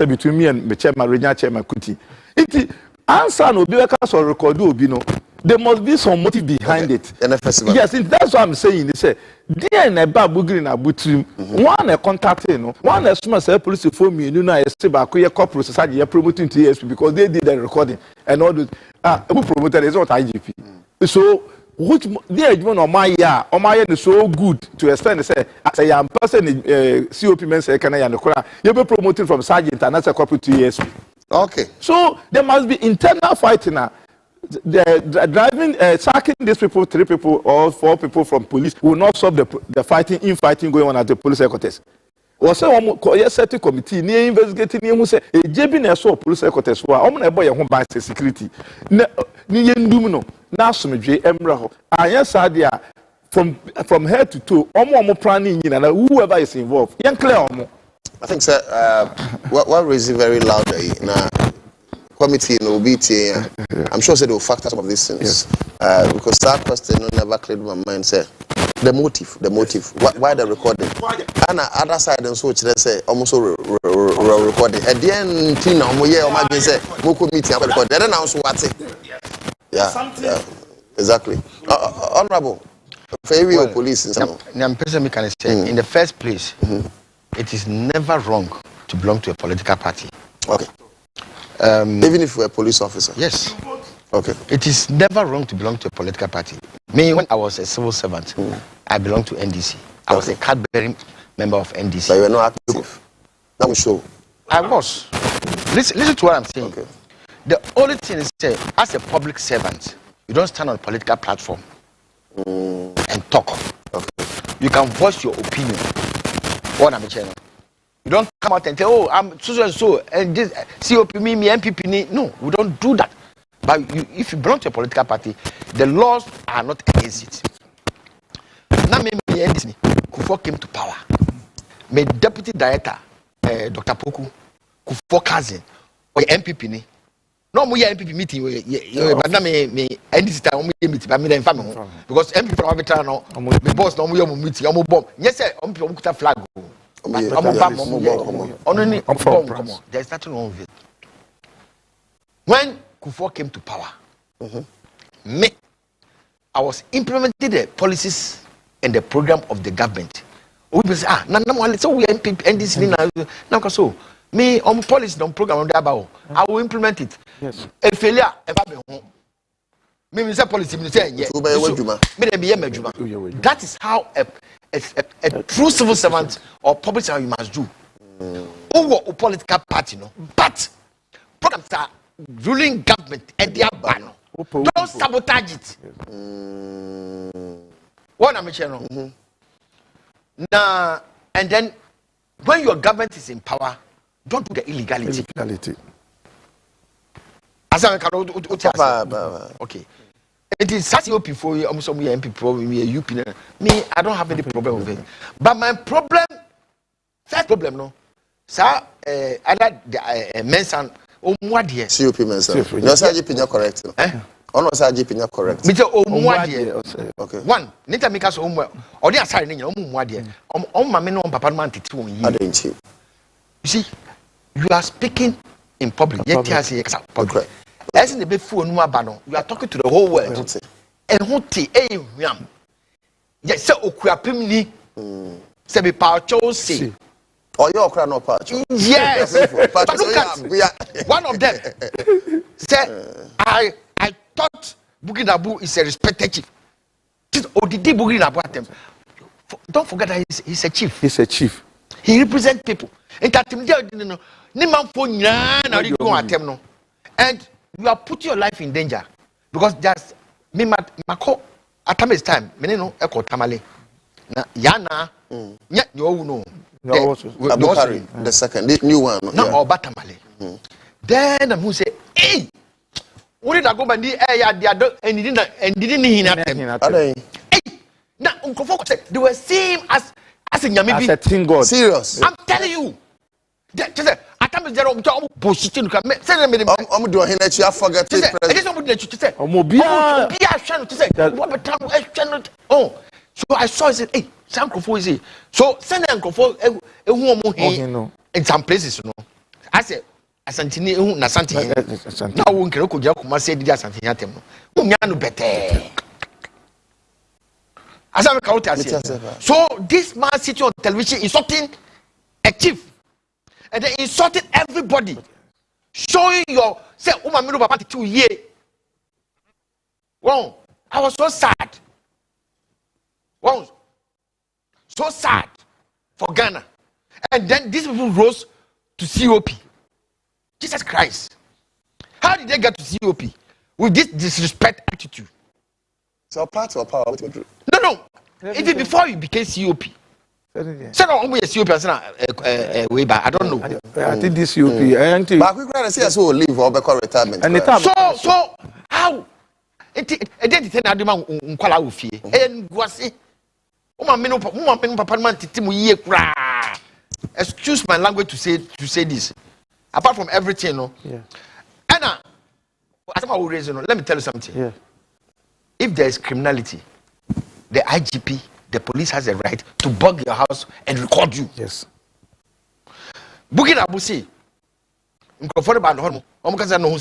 between me and the chairman, regional chairman Kuti. It answer no be or record no. There must be some motive behind it. Yes, that's what I'm saying. They say, dear neighbor Bugri na Butrim, one a contacting, one a small police for me, you know, I say back your corporate society promoting to ESP because they did the recording and all those who promoted is not IGP. So which the one on my year is so good to extend say as a young person COP men say can I and the you be promoting from sergeant and as a corporate to ESP. Okay. So there must be internal fighting now. The driving, sacking these people, 3 people or 4 people from police will not solve the fighting going on at the police headquarters. Or say, one certain committee near investigating him who say, a JB Nassau police headquarters who are on a boy home by security. Near Dumino, Nasumij, Embraho. I yes, idea from head to toe, more planning in and whoever is involved. Young Claire. I think, sir, what raising very loudly now. Committee no BT. I'm sure they will factor some of these things. Yes. Because that question never cleared my mind. Say the motive. Why the recording? And other side and so they say almost recording. At the end, Tina, or my say Moko meeting record. Then also what it? Yeah, exactly. Honorable, favorite police. I'm personally can say in the first place, it is never wrong to belong to a political party. Okay. Even if you're a police officer? Yes. Okay. It is never wrong to belong to a political party. Me, when I was a civil servant, I belonged to NDC. I was a card-bearing member of NDC. But you were not active? That will show. I was. Listen to what I'm saying. Okay. The only thing is, as a public servant, you don't stand on a political platform and talk. Okay. You can voice your opinion. What I'm saying. You don't come out and say, oh, I'm so and so, and this COP me, MPP. No, we don't do that. But if you belong to a political party, the laws are not against it. Now, maybe NDC, Kufo came to power. My deputy director, Dr. Poku, Kufo cousin, or MPP. No more MPP meeting, but now me NDC time meeting, but me then family because MPP from Abitra now, my boss no more meeting, I'm bomb. Yes, sir, MPP put a flag. There's nothing wrong with it. When Kufo came to power, I was implementing the policies and the program of the government. We say, so we NDC now, so me on policy, on program, I will implement it. Yes. A failure, me say policy, me say that is how a true civil servant or public servant you must do. Over a political party, no. But programs are ruling government and they are ban. Don't sabotage it. What I'm saying. Now and then when your government is in power, don't do the illegality. Okay. It is such a for you, almost some MP problem, me, I don't have any problem with it. But my problem, first problem, no, sa other mensan omwadie COP mensan no say GP correct ono say GP correct me say omwadie okay one nita make us omwa odi asare ne nyina omwadie omma me no papa no man tete won yi adenchi you see you are speaking in public yet has here public as in the be fu onu aba no you are talking to the whole world and who ti ehwiam yes say okuapem ni say be pa cho say oh you okra no patch yes but look at one of them say I thought Buginabu is a respected chief. Odidi Buginabu at them. Don't forget that he's a chief. He's a chief. He represents people. And that and you are putting your life in danger because just me mako at time meneno eko tamale na yana nya you know the second the new one na obatamale then who say hey wori da go bandi ya dia and didn't him na unkofo say they were same as nyame bi as a teen god serious I'm telling you just atam zero bullshit no come say me do hin achi I forget it president I just say bia hwa no say what betam hwa no oh so I saw it hey some unkofo is so send unkofo ehu omo hin in some places no I say asantini ehu na santini na wo nkere ko gya kuma se didi asantini atem no wo nya no bete asame ka wote ase so this man sitting on television insulting a chief and then insulting everybody showing your say woman me no papa 2 years wow I was so sad wow so sad for Ghana and then these people rose to COP. Jesus Christ. How did they get to COP with this disrespect attitude? So part of power. No. Even before you became COP. Say no, I'm COP way back. I don't know. I think this COP. But we try to say so leave or become retirement. So how? It didn't tell Adama unkwala ofie. And guase. Papa man titimu ye kra. Excuse my language to say this. Apart from everything, no. Yeah. Anna, let me tell you something. Yeah. If there is criminality, the IGP, the police has a right to bug your house and record you. Yes. Bugina Abusi,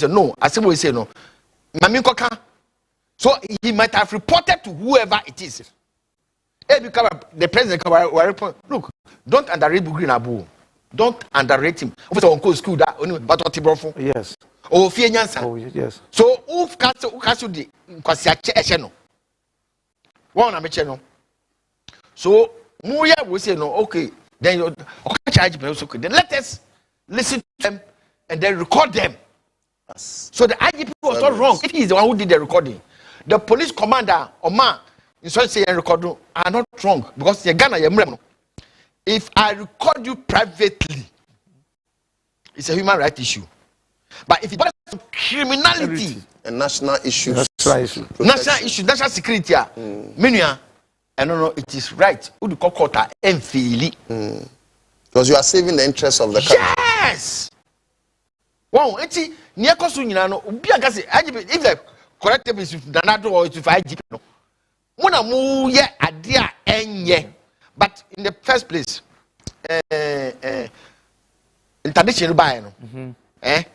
no. I say no. Mami Koka. So he might have reported to whoever it is. The president look, don't underrate Bugina Abu. Don't underrate him. On school that only but yes. Oh, fear nyansa. Oh, yes. So who cancel the kwasi no. One na meche no. So Muya will say no, okay. Then you charge me okay. Then let us listen to them and then record them. Yes. So the IGP was not wrong. If he is the one who did the recording, the police commander or man in such say and record are not wrong because the Ghana no. If I record you privately, it's a human rights issue. But if it was criminality, a national issue, national security, I don't know, it is right. Because you are saving the interests of the country. Yes. Wow, if the corrective is Nanado or if IGP, no. But in the first place, international buy no. And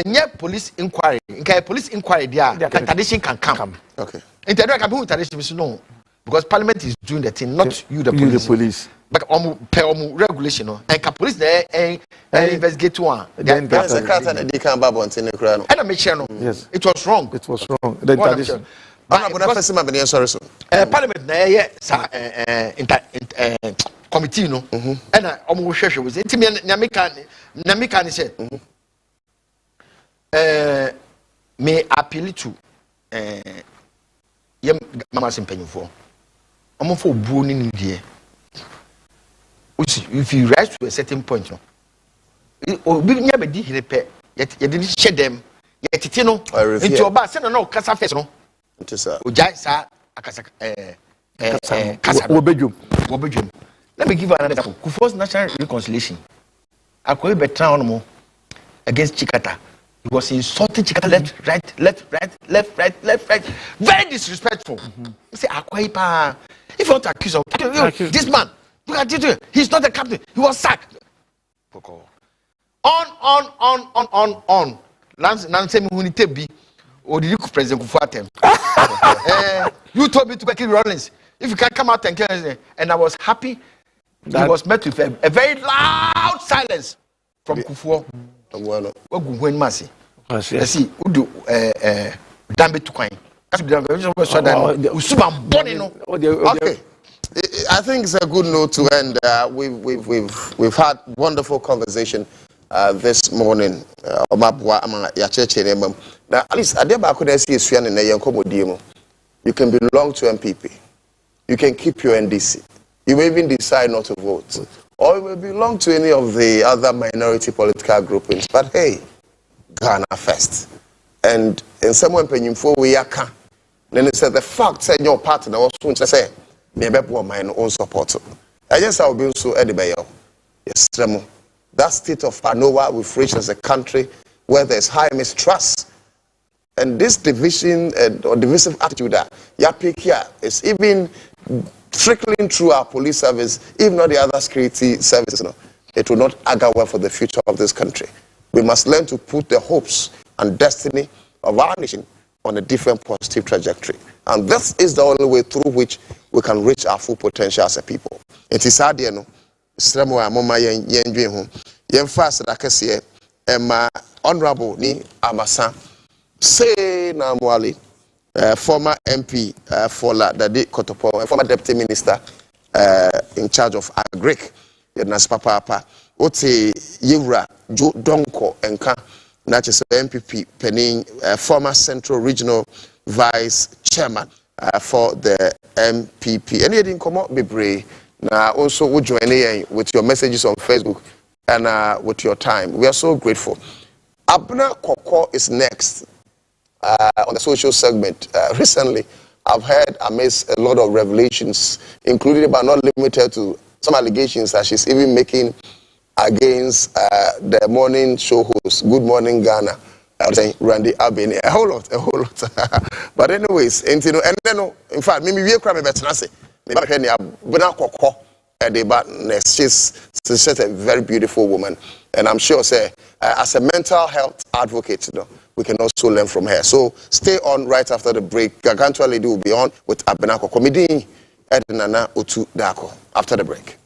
yet police inquiry. Police inquiry there, tradition can come. Okay. International tradition no. Because Parliament is doing the thing, not you the police. But regulation no. And police there investigate one. Then the cartel they can babble until the crown. And I make sure no. Yes. It was wrong. It was wrong. The tradition. Parliament na committee no and omo hwehwe we ntimi nyameka ni say me appeal to yem mama sempanyfo omo fo obuo ni ndie if you rise to a certain point no obi nya be di hirepe ye de share them ye tete no nti oba se na kasa first no ojai sa akasa kasa wobedwum. Let me give you another example. Kufuor's national reconciliation. Akoy betra on mo against Chikata. He was insulting Chikata left, right, left, right, left, right, left, right. Very disrespectful. He said, Akoy pa. If you want to accuse of this man, look at it. He's not the captain. He was sacked. On. Nancy Munitebi. Or did you President Kufuatem? You told me to Becky Rollins. If you can come out and tell me, and I was happy. He was met with a very loud silence from Kufuor. When Masi. I see, who do damn it to coin. Okay. I think it's a good note to end. We've had wonderful conversation this morning. Now, at least I could see you can belong to MPP. You can keep your NDC. You may even decide not to vote. Or you may belong to any of the other minority political groupings. But hey, Ghana first. And in someone paying for we are can. Then it said the fact that your partner was going to say, maybe my own support. I guess I'll be so anyway. Yes, that state of Panoa we've reached as a country where there's high mistrust. And this division or divisive attitude that Yapik here is even trickling through our police service, even not the other security services. It will not augur well for the future of this country. We must learn to put the hopes and destiny of our nation on a different positive trajectory. And this is the only way through which we can reach our full potential as a people. It is hard, fast that Emma Honorable Ni Amasa say Namwali, former MP for Dadi Kotopo, former Deputy Minister in charge of Agric, Yednas Papa, Otu Darko Enka, that is MPP Penning, former Central Regional Vice Chairman for the MPP. And you didn't come up, be brave. Now, also, would join with your messages on Facebook and with your time. We are so grateful. Abna Koko is next on the social segment. Recently, I've heard amidst a lot of revelations, including but not limited to some allegations that she's even making against the morning show host, Good Morning Ghana. I'm saying Randy Abeni, a whole lot. But anyways, and then in fact, maybe we are crying better than say. She's a very beautiful woman, and I'm sure, say, as a mental health advocate, we can also learn from her. So stay on right after the break. Gargantua Lady will be on with Abenako Comedy and Nana Otu Darko after the break.